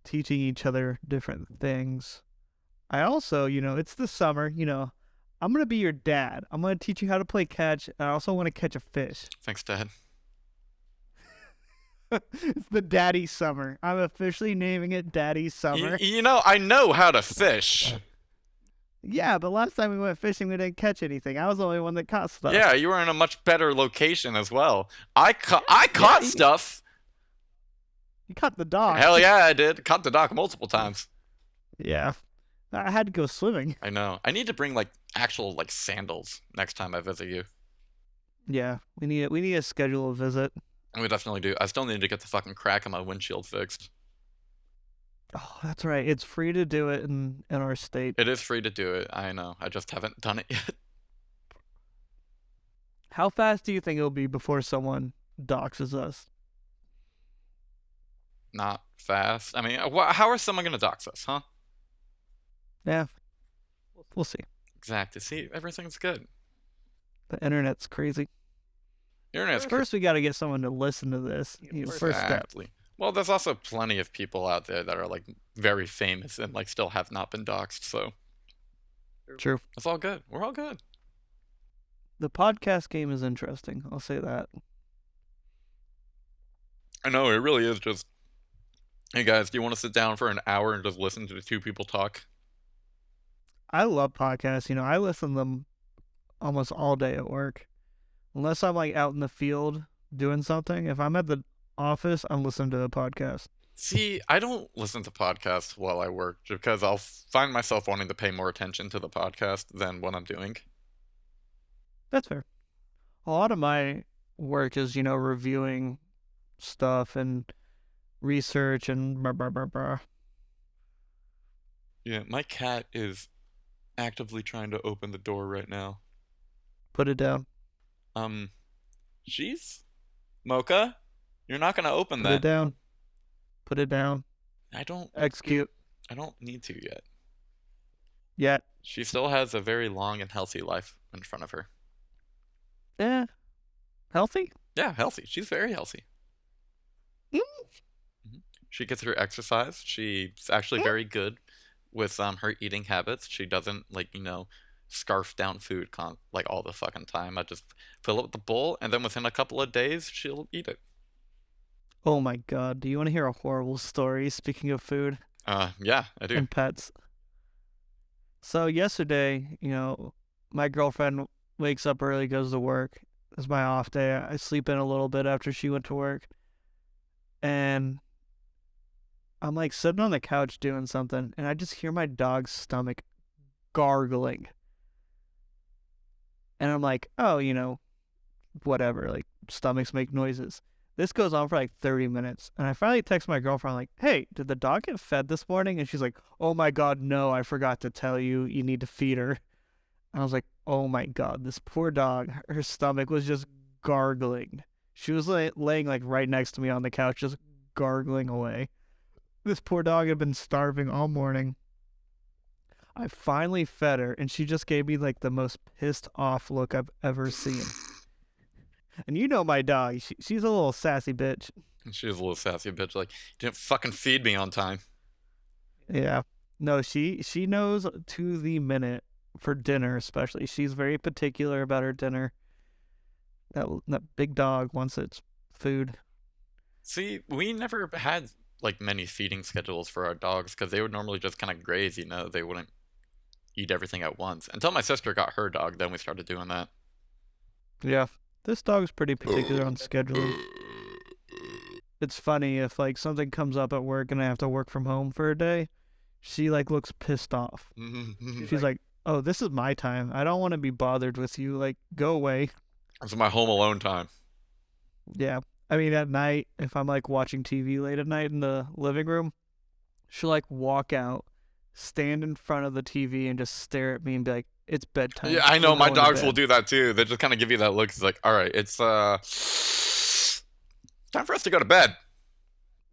teaching each other different things, I also, it's the summer, I'm going to be your dad. I'm going to teach you how to play catch, and I also want to catch a fish. Thanks, Dad. It's the daddy summer. I'm officially naming it Daddy Summer. I know how to fish. Yeah, but last time we went fishing, we didn't catch anything. I was the only one that caught stuff. Yeah, you were in a much better location as well. I caught stuff. You caught the dog. Hell yeah, I did. Caught the dog multiple times. Yeah. I had to go swimming. I know. I need to bring actual sandals next time I visit you. Yeah, we need to schedule a visit. We definitely do. I still need to get the fucking crack on my windshield fixed. Oh, that's right. It's free to do it in our state. It is free to do it. I know. I just haven't done it yet. How fast do you think it'll be before someone doxes us? Not fast. I mean, how is someone gonna dox us, huh? Yeah, we'll see. Exactly. See, everything's good. The internet's crazy. First, we got to get someone to listen to this. First step. Well, there's also plenty of people out there that are very famous and still have not been doxxed. So true. It's all good. We're all good. The podcast game is interesting. I'll say that. I know, it really is just. Hey guys, do you want to sit down for an hour and just listen to the two people talk? I love podcasts. I listen to them almost all day at work. Unless I'm out in the field doing something. If I'm at the office, I'm listening to a podcast. See, I don't listen to podcasts while I work because I'll find myself wanting to pay more attention to the podcast than what I'm doing. That's fair. A lot of my work is, reviewing stuff and research and blah, blah, blah, blah. Yeah, my cat is actively trying to open the door right now. Put it down. She's... Mocha? You're not gonna open that. Put it down. Put it down. I don't... Execute. I don't need to yet. Yet. She still has a very long and healthy life in front of her. Yeah. Healthy? Yeah, healthy. She's very healthy. She gets her exercise. She's actually very good with her eating habits. She doesn't scarf down food all the fucking time. I just fill it with the bowl, and then within a couple of days, she'll eat it. Oh my god, do you want to hear a horrible story, speaking of food? Yeah, I do. And pets. So yesterday, my girlfriend wakes up early, goes to work. It's my off day. I sleep in a little bit after she went to work. And I'm sitting on the couch doing something, and I just hear my dog's stomach gargling. And I'm like, oh, whatever, like stomachs make noises. This goes on for like 30 minutes. And I finally text my girlfriend, like, hey, did the dog get fed this morning? And she's like, oh my God, no, I forgot to tell you. You need to feed her. And I was like, oh my God, this poor dog, her stomach was just gargling. She was laying like right next to me on the couch, just gargling away. This poor dog had been starving all morning. I finally fed her, and she just gave me like the most pissed off look I've ever seen. And you know my dog, she's a little sassy bitch. She was a little sassy bitch. Like, didn't fucking feed me on time. Yeah. No, she knows to the minute for dinner, especially. She's very particular about her dinner. That big dog wants its food. See, we never had like many feeding schedules for our dogs because they would normally just kind of graze. They wouldn't eat everything at once. Until my sister got her dog, then we started doing that. Yeah. This dog's pretty particular on scheduling. It's funny if like something comes up at work and I have to work from home for a day, she like looks pissed off. She's like, "Oh, this is my time. I don't want to be bothered with you. Like, go away." It's my home alone time. Yeah. I mean, at night, if I'm like watching TV late at night in the living room, she'll like walk out, stand in front of the TV, and just stare at me and be like, "It's bedtime." Yeah, I know. We're My going to dogs bed." will do that too. They just kind of give you that look. It's like, all right, it's time for us to go to bed.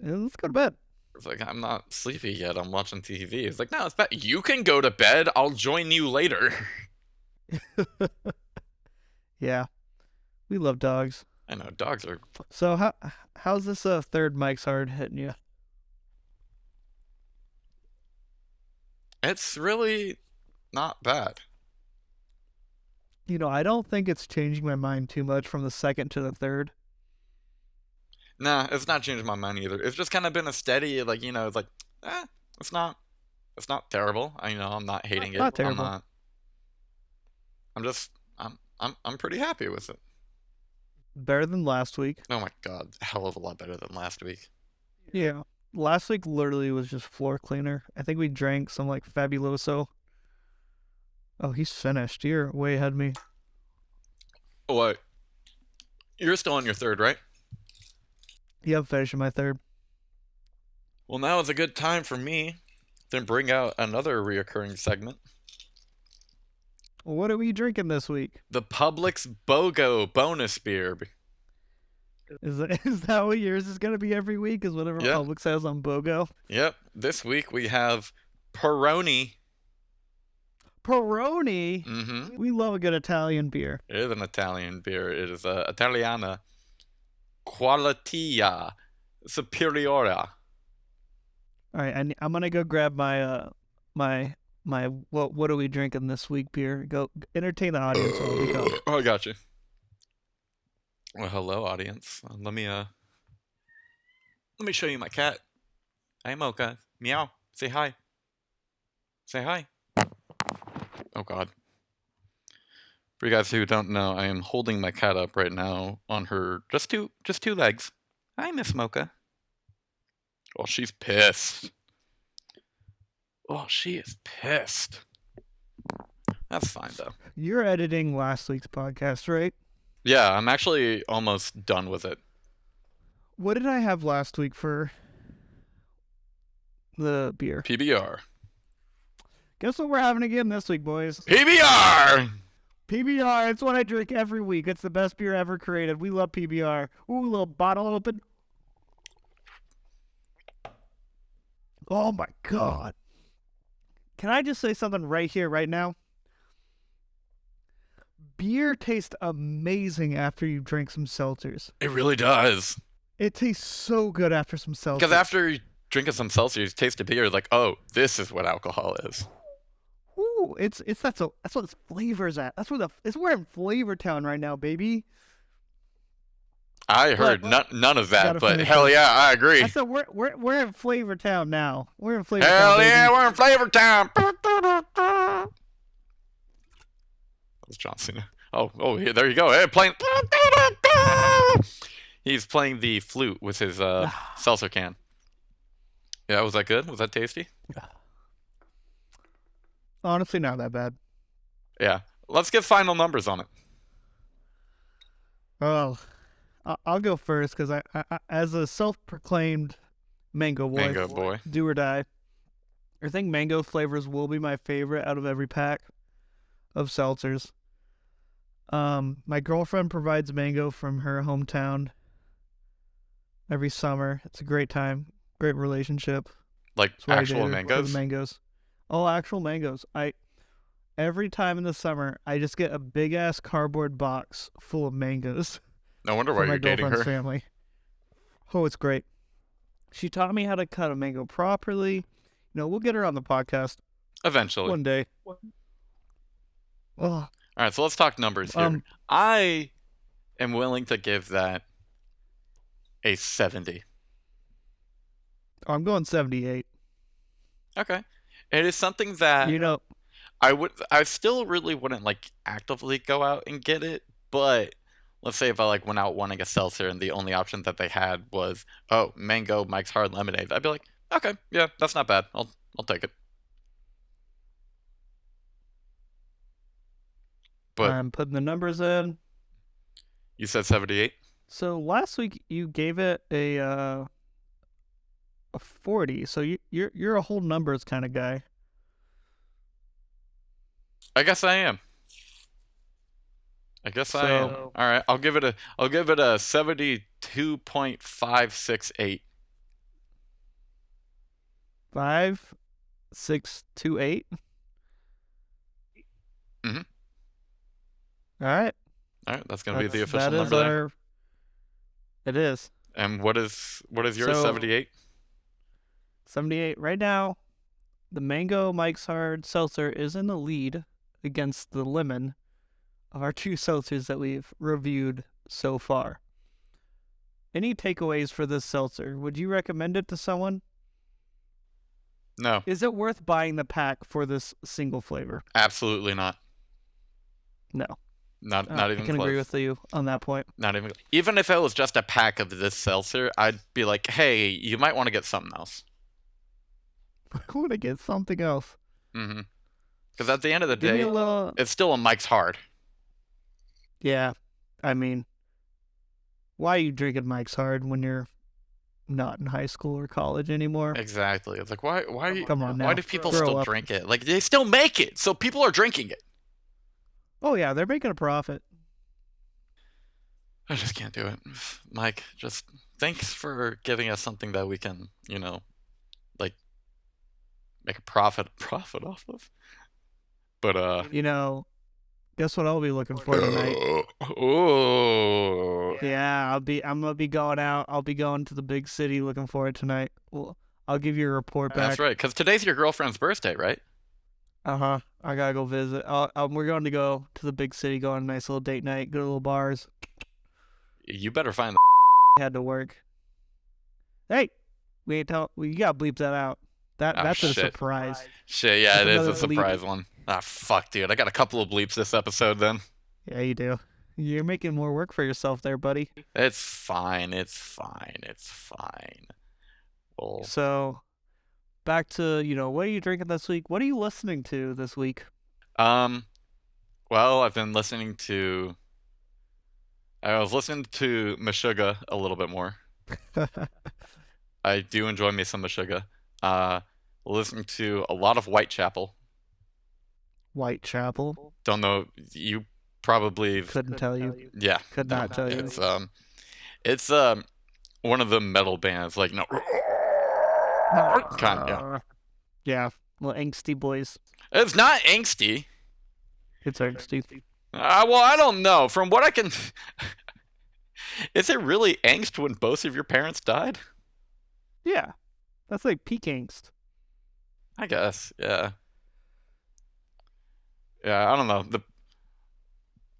Let's go to bed. It's like, I'm not sleepy yet. I'm watching TV. It's like, no, it's bed. You can go to bed. I'll join you later. Yeah. We love dogs. I know, dogs are. So how's this third Mike's Hard hitting you? It's really not bad. I don't think it's changing my mind too much from the second to the third. Nah, it's not changing my mind either. It's just kind of been a steady, like, it's like, it's not terrible. I'm not hating it. Not terrible. I'm pretty happy with it. Better than last week. Oh my god, a hell of a lot better than last week. Yeah. Last week literally was just floor cleaner. I think we drank some like Fabuloso. Oh, he's finished. You're way ahead of me. What? You're still on your third, right? Yeah, I'm finishing my third. Well, now is a good time for me to bring out another reoccurring segment. What are we drinking this week? The Publix BOGO bonus beer. Is that what yours is going to be every week? Is whatever Yep. Publix says on BOGO? Yep. This week we have Peroni. Peroni? Mm-hmm. We love a good Italian beer. It is an Italian beer. It is Italiana Qualità Superiore. All right, I'm going to go grab my what are we drinking this week beer. Go entertain the audience while we go. Oh, I got you. Well, hello, audience. Let me show you my cat. Hey, Mocha. Meow. Say hi. Say hi. Oh God. For you guys who don't know, I am holding my cat up right now on her just two legs. Hi, Miss Mocha. Oh, she's pissed. Oh, she is pissed. That's fine though. You're editing last week's podcast, right? Yeah, I'm actually almost done with it. What did I have last week for the beer? PBR. Guess what we're having again this week, boys? PBR! PBR. It's what I drink every week. It's the best beer ever created. We love PBR. Ooh, a little bottle open. Oh my God. Can I just say something right here, right now? Beer tastes amazing after you drink some seltzers. It really does. It tastes so good after some seltzers. Because after you drink some seltzer, you taste a beer, you're like, oh, this is what alcohol is. Ooh, that's what its flavor's at. We're in Flavor Town right now, baby. I heard none of that, Gotta but finish hell it. yeah, I agree. I said we're in Flavor Town now. We're in Flavor Hell Town. yeah, baby. we're in Flavor Town. That was John Cena. Oh, there you go. Hey, playing. He's playing the flute with his seltzer can. Yeah, was that good? Was that tasty? Honestly, not that bad. Yeah. let's get final numbers on it. Well, I'll go first because as a self-proclaimed mango boy, Mango boy. do or die, I think mango flavors will be my favorite out of every pack of seltzers. My girlfriend provides mango from her hometown every summer. It's a great time, great relationship. Like That's why I actual dated her for the mangoes? mangoes. Oh, actual mangoes. Every time in the summer, I just get a big ass cardboard box full of mangoes No wonder why from my you're dating girlfriend's her. family. Oh, it's great. She taught me how to cut a mango properly. We'll get her on the podcast Eventually. one day. Oh, All right, so let's talk numbers here. Um, I am willing to give that a 70. I'm going 78. Okay. It is something that I still really wouldn't like actively go out and get it, but let's say if I like went out wanting a seltzer and the only option that they had was mango Mike's Hard Lemonade, I'd be like, okay, yeah, that's not bad. I'll take it. But I'm putting the numbers in. you said 78? So last week you gave it a 40. So you're a whole numbers kind of guy. I guess I am. I am. All right, I'll give it a 72.568. 5, 6, 2, 8. Mhm. All right. All right, that's gonna be the official that is number there. It is And what is yours? So- 78. 78 right now. The mango Mike's Hard Seltzer is in the lead against the lemon of our two seltzers that we've reviewed so far. Any takeaways for this seltzer? Would you recommend it to someone? No, Is it worth buying the pack for this single flavor? absolutely not. No. Not even I can close. agree with you on that point. Not even if it was just a pack of this seltzer, I'd be like, hey, you might want to get something else. I want to get something else. Mm-hmm. Because at the end of the Give me day, a little. it's still a Mike's Hard. Yeah, I mean, why are you drinking Mike's Hard when you're not in high school or college anymore? Exactly. It's like why Come on now. why do people Grow still up. drink it? Like they still make it, so people are drinking it. Oh yeah, they're making a profit. I just can't do it, Mike. Just thanks for giving us something that we can, like make a profit off of. But Guess what I'll be looking for tonight? Oh. Yeah, I'm gonna be going out. I'll be going to the big city looking for it tonight. Well, I'll give you a report back. That's right, because today's your girlfriend's birthday, right? I gotta go visit. We're going to go to the big city, go on a nice little date night, go to little bars. You better find Had to work. Hey, we gotta bleep that out. That's a shit. surprise. Shit, yeah, That's it is a another bleep. surprise one. Ah, fuck, dude. I got a couple of bleeps this episode then. Yeah, you do. You're making more work for yourself there, buddy. It's fine. Well, So, back to, what are you drinking this week? What are you listening to this week? well, I've been listening to. I was listening to Meshuggah a little bit more. I do enjoy me some Meshuggah. Listening to a lot of Whitechapel. Whitechapel. Don't know. You probably. Couldn't tell you. Yeah. Could not tell you. It's one of the metal bands, like kind of, Yeah, little angsty boys. It's not angsty. It's angsty. Well, I don't know. From what I can, is it really angst when both of your parents died? Yeah, that's like peak angst. I guess, yeah. Yeah, I don't know. The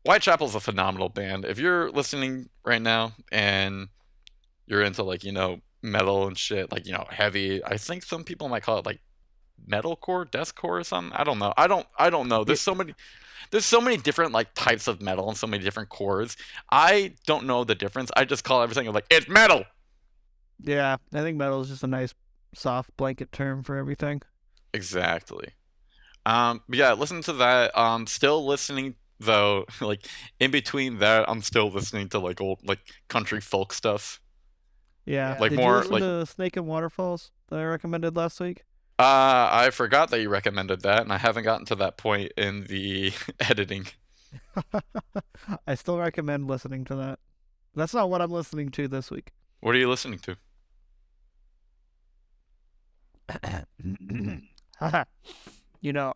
Whitechapel's a phenomenal band. If you're listening right now and you're into metal and shit, heavy, I think some people might call it like metalcore, deathcore or something. I don't know. I don't know. There's so many different types of metal and so many different cores. I don't know the difference. I just call everything like it's metal. Yeah, I think metal is just a nice soft blanket term for everything. Exactly. But yeah, listen to that. Still listening though. Like in between that, I'm still listening to like old like country folk stuff. Yeah. Like Did you more listen like to Snake and Waterfalls that I recommended last week? I forgot that you recommended that, and I haven't gotten to that point in the editing. I still recommend listening to that. That's not what I'm listening to this week. What are you listening to?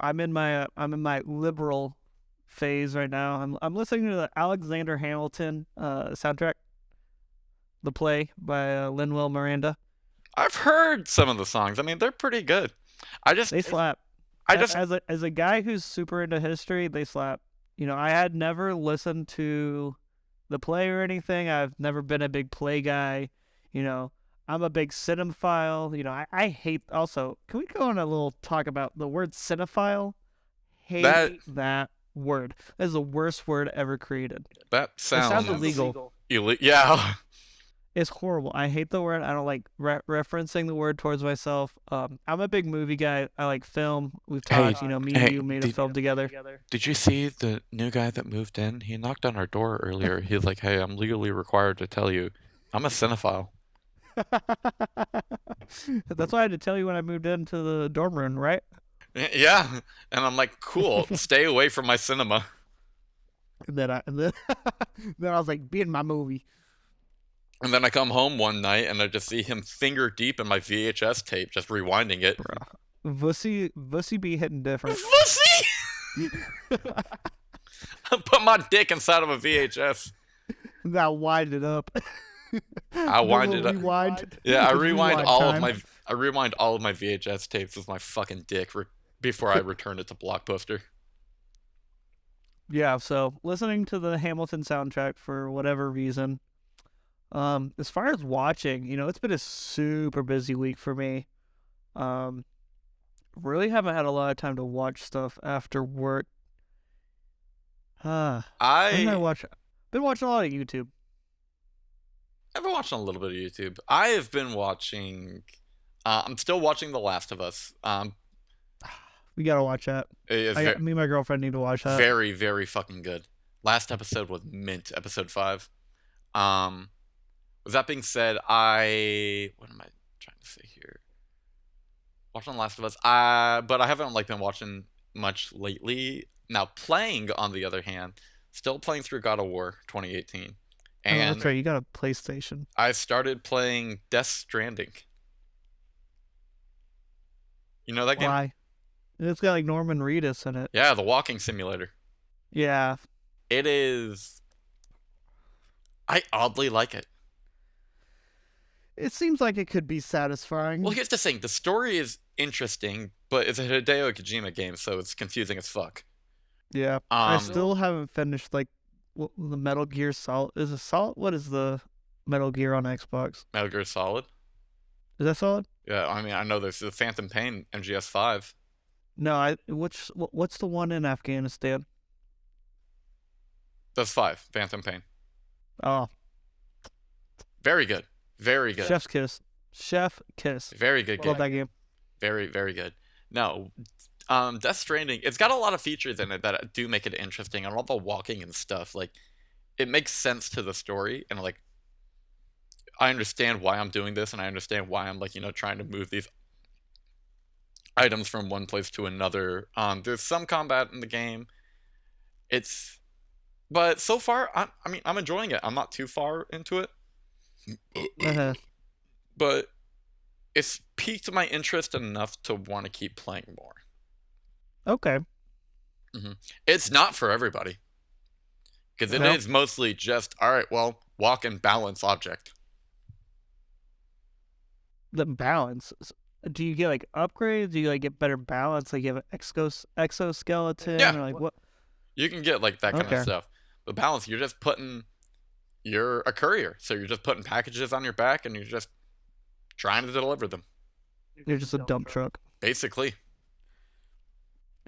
I'm in my liberal phase right now. I'm listening to the Alexander Hamilton soundtrack, the play by Lin-Manuel Miranda. I've heard some of the songs. I mean, they're pretty good. I just, They slap. I just, As a guy who's super into history, they slap. I had never listened to the play or anything. I've never been a big play guy. You know, I'm a big cinephile. I hate. Also, can we go on a little talk about the word cinephile? that Hate that word. That is the worst word ever created. that It sounds sounds illegal. Yeah. It's horrible. I hate the word. I don't like referencing the word towards myself. I'm a big movie guy. I like film. We've Hey, talked. Me and you made a film together. Did you see the new guy that moved in? He knocked on our door earlier. He's like, "Hey, I'm legally required to tell you, I'm a cinephile." That's why I had to tell you when I moved into the dorm room, right? Yeah, and I'm like, "Cool, stay away from my cinema." And then then I was like, be in my movie. And then I come home one night and I just see him finger deep in my VHS tape, just rewinding it. Vussy be hitting different. Pussy! Put my dick inside of a VHS. Now wind it up. I wind it up. Rewind. Yeah, I It's rewind rewind all time. of my VHS tapes with my fucking dick before I return it to Blockbuster. Yeah, so listening to the Hamilton soundtrack for whatever reason. As far as watching, it's been a super busy week for me. Really haven't had a lot of time to watch stuff after work. What did I I watch? Been watching a lot of YouTube. I've been watching a little bit of YouTube. I have been watching. I'm still watching The Last of Us. We gotta watch that. It is Me and my girlfriend need to watch that. very, very fucking good. Last episode was mint. Episode 5. With that being said, what am I trying to say here? Watching Last of Us. But I haven't been watching much lately. Now playing, on the other hand, still playing through God of War 2018, Oh, and that's right. You got a PlayStation. I started playing Death Stranding. You know that game? Why? It's got like Norman Reedus in it. Yeah, the walking simulator. Yeah. It is. I oddly like it. It seems like it could be satisfying. Well, here's the thing: the story is interesting, but it's a Hideo Kojima game, so it's confusing as fuck. Yeah. I Um, still haven't finished like the Metal Gear Solid. Is it Solid? What is the Metal Gear on Xbox? Metal Gear Solid. Is that Solid? Yeah, I mean, I know there's the Phantom Pain MGS5. No, what's the one in Afghanistan? That's 5. Phantom Pain. Oh, Very good. Very good. Chef's Kiss. Chef Kiss. Very good game. Love that game. Very, very good. No, Death Stranding, it's got a lot of features in it that do make it interesting, and all the walking and stuff. Like, it makes sense to the story, and I understand why I'm doing this, and I understand why I'm trying to move these items from one place to another. There's some combat in the game. But so far, I'm enjoying it. I'm not too far into it, Uh-huh. but it's piqued my interest enough to want to keep playing more. Okay. It's not for everybody, because it No. is mostly just, all right, well, walk and balance object. The balance. Do you get like upgrades? Do you like get better balance? Like you have an exoskeleton? Yeah. Or like what? You can get that kind Okay. of stuff. But balance, you're a courier, so you're just putting packages on your back, and you're just trying to deliver them, You're just a dump truck. basically.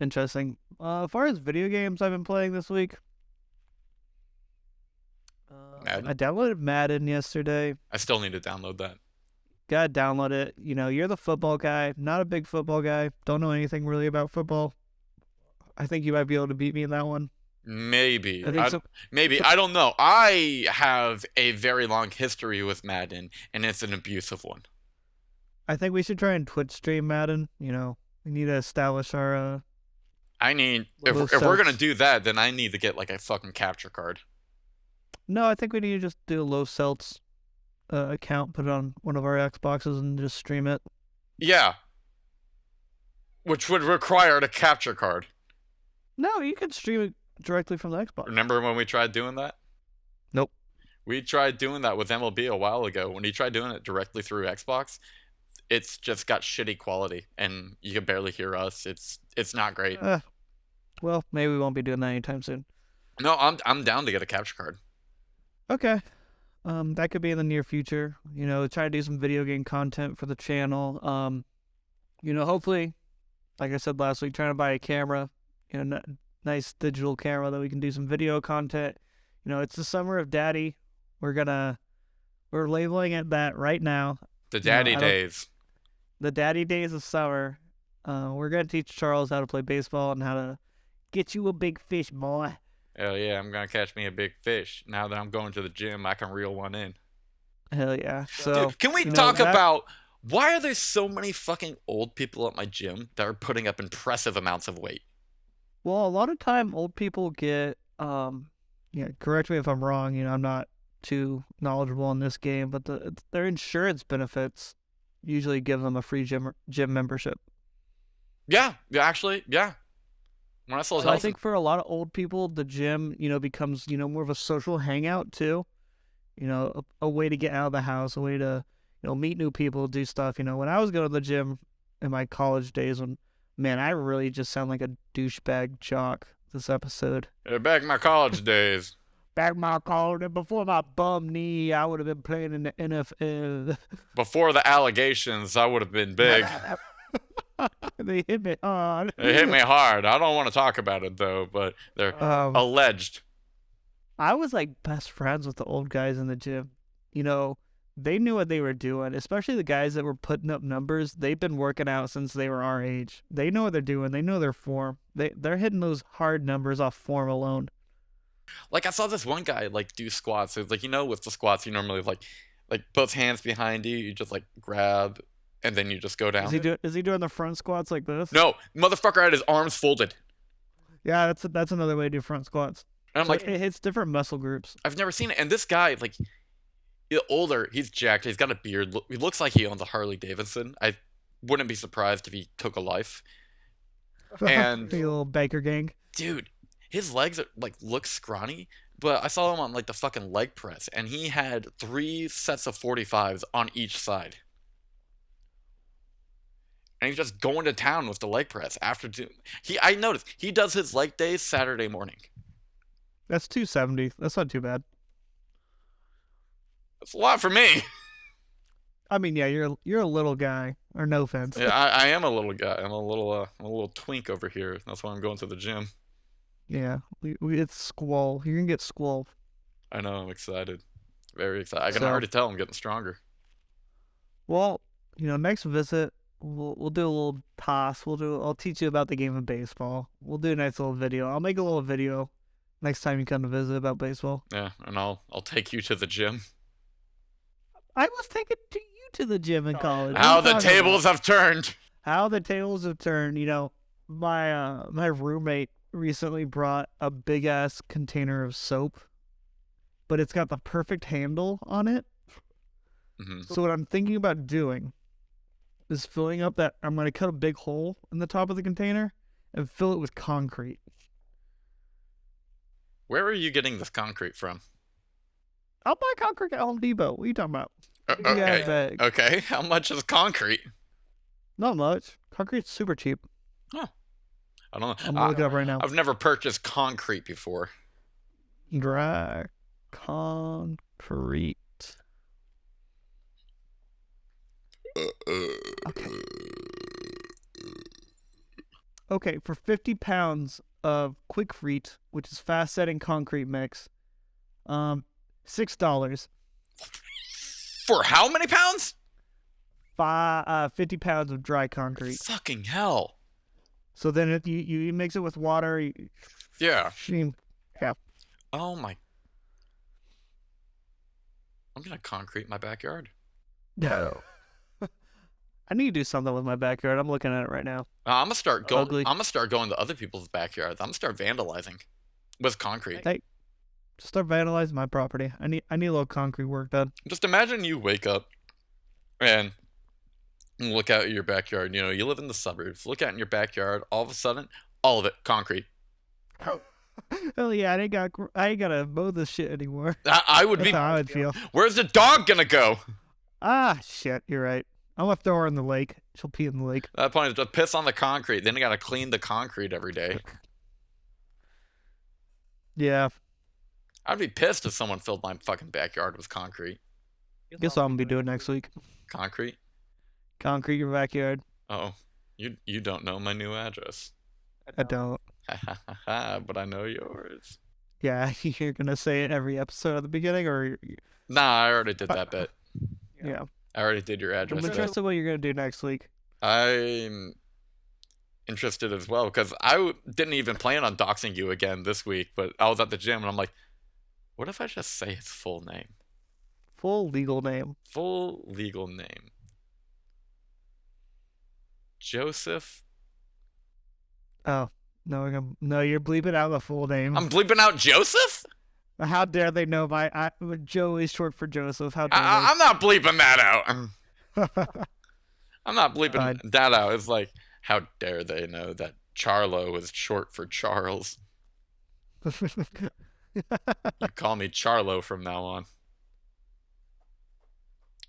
Interesting. As far as video games I've been playing this week, Madden? I downloaded Madden yesterday. I still need to download that. Gotta download it. You're the football guy. Not a big football guy. Don't know anything really about football. I think you might be able to beat me in that one. Maybe. I think so. Maybe. I don't know. I have a very long history with Madden, and it's an abusive one. I think we should try and Twitch stream Madden. You know, we need to establish our. I need if Little we're gonna Seltz. do that, then I need to get like a fucking capture card. No, I think we need to just do a low Seltz account, put it on one of our Xboxes, and just stream it. Yeah. Which would require a capture card. No, you can stream it directly from the Xbox. Remember when we tried doing that? Nope. We tried doing that with MLB a while ago. When you tried doing it directly through Xbox, it's just got shitty quality, and you can barely hear us. It's not great. Well, maybe we won't be doing that anytime soon. No, I'm down to get a capture card. Okay. That could be in the near future. You know, try to do some video game content for the channel. You know, hopefully, like I said last week, trying to buy a camera, you know, nice digital camera that we can do some video content. You know, it's the summer of daddy. We're labeling it that right now. The daddy days. The daddy days of summer. We're gonna teach Charles how to play baseball and how to get you a big fish, boy. Hell yeah, I'm gonna catch me a big fish. Now that I'm going to the gym, I can reel one in. Hell yeah. So Dude, can we you know, talk that- about why are there so many fucking old people at my gym that are putting up impressive amounts of weight? Well, a lot of time old people get yeah, correct me if I'm wrong, you know, I'm not too knowledgeable in this game, but their insurance benefits usually give them a free gym membership. Yeah, actually, yeah. When I saw So I think for a lot of old people, the gym, you know, becomes, you know, more of a social hangout too. You know, a way to get out of the house, a way to, you know, meet new people, do stuff. You know, when I was going to the gym in my college days, man, I really just sound like a douchebag jock this episode. back in my college days. Back my college, before my bum knee, I would have been playing in the NFL. Before the allegations, I would have been big. They hit me hard. They hit me hard. I don't want to talk about it though, but they're alleged. I was like best friends with the old guys in the gym. You know, they knew what they were doing, especially the guys that were putting up numbers. They've been working out since they were our age. They know what they're doing. They know their form. They're hitting those hard numbers off form alone. Like I saw this one guy like do squats. It's like, you know, with the squats you normally like both hands behind you, you just like grab and then you just go down. Is he doing the front squats like this? No, motherfucker had his arms folded. Yeah, that's another way to do front squats. And I'm So like, it hits different muscle groups. I've never seen it. And this guy, like, he's older, he's jacked, he's got a beard. He looks like he owns a Harley Davidson. I wouldn't be surprised if he took a life. And The little biker gang. dude, his legs are like look scrawny, but I saw him on like the fucking leg press, and he had 3 sets of 45s on each side. And he's just going to town with the leg press after I noticed he does his leg days Saturday morning. That's 270. That's not too bad. That's a lot for me. I mean, yeah, you're a little guy, or no offense. Yeah, I am a little guy. I'm a little twink over here. That's why I'm going to the gym. Yeah, it's squall. You're gonna get squall. I know. I'm excited. Very excited. I can So- already tell I'm getting stronger. Well, you know, next visit we'll do a little toss. I'll teach you about the game of baseball. We'll do a nice little video. I'll make a little video next time you come to visit about baseball. Yeah, and I'll take you to the gym. I was taking you to the gym in college. How What are the you talking tables about? have turned. How the tables have turned. You know, my roommate recently brought a big ass container of soap, but it's got the perfect handle on it. Hmm. So what I'm thinking about doing is filling up that. I'm gonna cut a big hole in the top of the container and fill it with concrete. Where are you getting this concrete from? I'll buy concrete at Home Depot. What are you talking about? Uh, Big ass okay. bag. Okay. How much is concrete? Not much. Concrete's super cheap. I don't know. I'm gonna look it up right now. I've never purchased concrete before. Dry concrete. Okay. Okay, for 50 pounds of Quickfreet, which is fast setting concrete mix, $6. For how many pounds? 50 pounds of dry concrete. Fucking hell. So then you mix it with water. Yeah. Yeah. Oh my. I'm gonna concrete my backyard. No. I need to do something with my backyard. I'm looking at it right now. I'm gonna start going. Ugly. I'm gonna start going to other people's backyards. I'm gonna start vandalizing with concrete. Hey, start vandalizing my property. I need a little concrete work done. Just imagine you wake up and look out at your backyard. You know, you live in the suburbs. Look out in your backyard. All of a sudden, all of it concrete. Hell yeah, I ain't gotta mow this shit anymore. I would That's be. how I would feel. Where's the dog gonna go? Ah, shit, you're right. I'm gonna throw her in the lake. She'll pee in the lake. At that point, it's just piss on the concrete. Then you gotta clean the concrete every day. Yeah. I'd be pissed if someone filled my fucking backyard with concrete. Guess what I'm gonna be doing next week. Concrete? Concrete your backyard. Oh, you don't know my new address. I don't. But I know yours. Yeah, you're gonna say it every episode at the beginning, or Nah, I already did that bit. yeah. I already did your address. I'm bit. interested what you're gonna do next week. I'm interested as well because I didn't even plan on doxing you again this week, but I was at the gym and I'm like, what if I just say his full name? Full legal name. Full legal name. Joseph. Oh no, you're bleeping out the full name. I'm bleeping out Joseph? How dare they know Joe is short for Joseph? How dare I'm not bleeping that out. they? I'm not bleeping Fine. that out. It's like, how dare they know that Charlo is short for Charles? You call me Charlo from now on.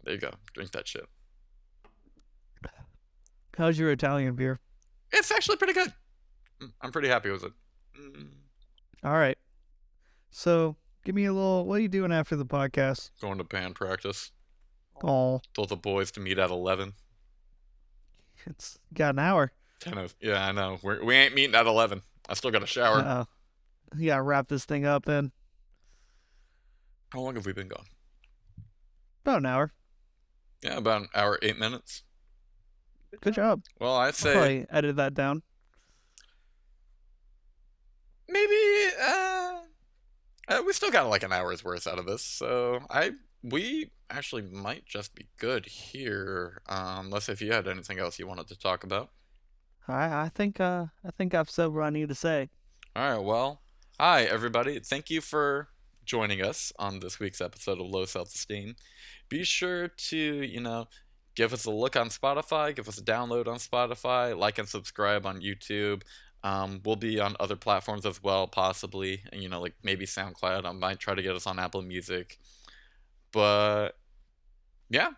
There you go. Drink that shit. How's your Italian beer? It's actually pretty good. I'm pretty happy with it. All right. So, give me a little. What are you doing after the podcast? Going to band practice. Oh, Told the boys to meet at 11. it's got an hour. 10. Yeah, I know. We ain't meeting at 11. I still got a shower. You gotta wrap this thing up in How long have we been gone? about an hour. Yeah, about an hour, 8 minutes. Good job. Well, I'd I'll say probably edit that down. maybe we still got like an hour's worth out of this, so we actually might just be good here. Unless if you had anything else you wanted to talk about. I think I've said what I need to say. All right, well, hi everybody. Thank you for joining us on this week's episode of Low Seltz-Esteem. Be sure to, give us a look on Spotify, give us a download on Spotify, like and subscribe on YouTube. We'll be on other platforms as well, possibly, and like maybe SoundCloud. I might try to get us on Apple Music. But yeah,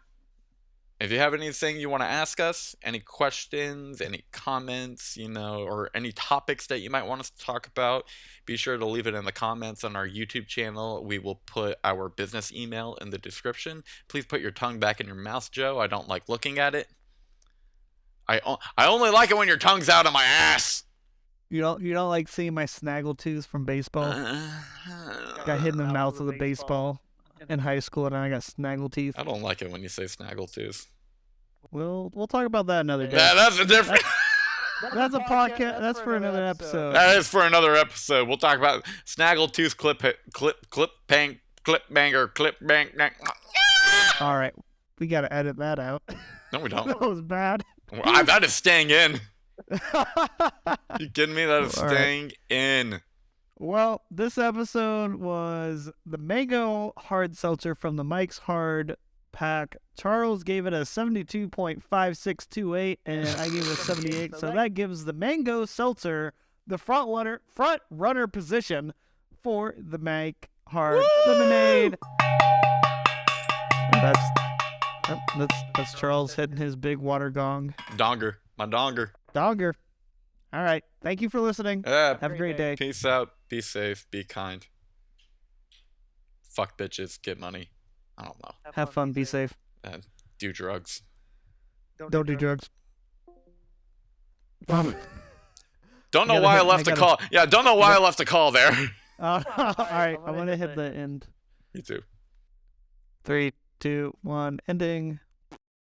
if you have anything you want to ask us, any questions, any comments, or any topics that you might want us to talk about, be sure to leave it in the comments on our YouTube channel. We will put our business email in the description. Please put your tongue back in your mouth, Joe. I don't like looking at it. I only like it when your tongue's out of my ass. You don't like seeing my snaggletooth from baseball? Got hit in the mouth with a baseball in high school, and I got snaggletooth. I don't like it when you say snaggletooth. We'll talk about that another day. Yeah, that's a different. That's a podcast. That's for another episode. That is for another episode. We'll talk about snaggletooth clip banger. All right, we gotta edit that out. No, we don't. That was bad. That is staying in. You kidding me? That is All right. staying in. Well, this episode was the Mango Hard Seltzer from the Mikes Hard pack. Charles gave it a 72.5628, and I gave it a 78. So that gives the Mango Seltzer the front runner position for the Mike Hard Lemonade. And that's Charles hitting his big water gong. Donger. My donger. Dogger. All right. Thank you for listening. Yeah. Have a great day. Peace out. Be safe. Be kind. Fuck bitches. Get money. I don't know. Have fun. Be safe. Do drugs. Don't do drugs. Don't know gotta why hit- I left I a gotta- call. Yeah, don't know why I left a call there. All right. I'm going to hit the end. You too. 3, 2, 1. Ending.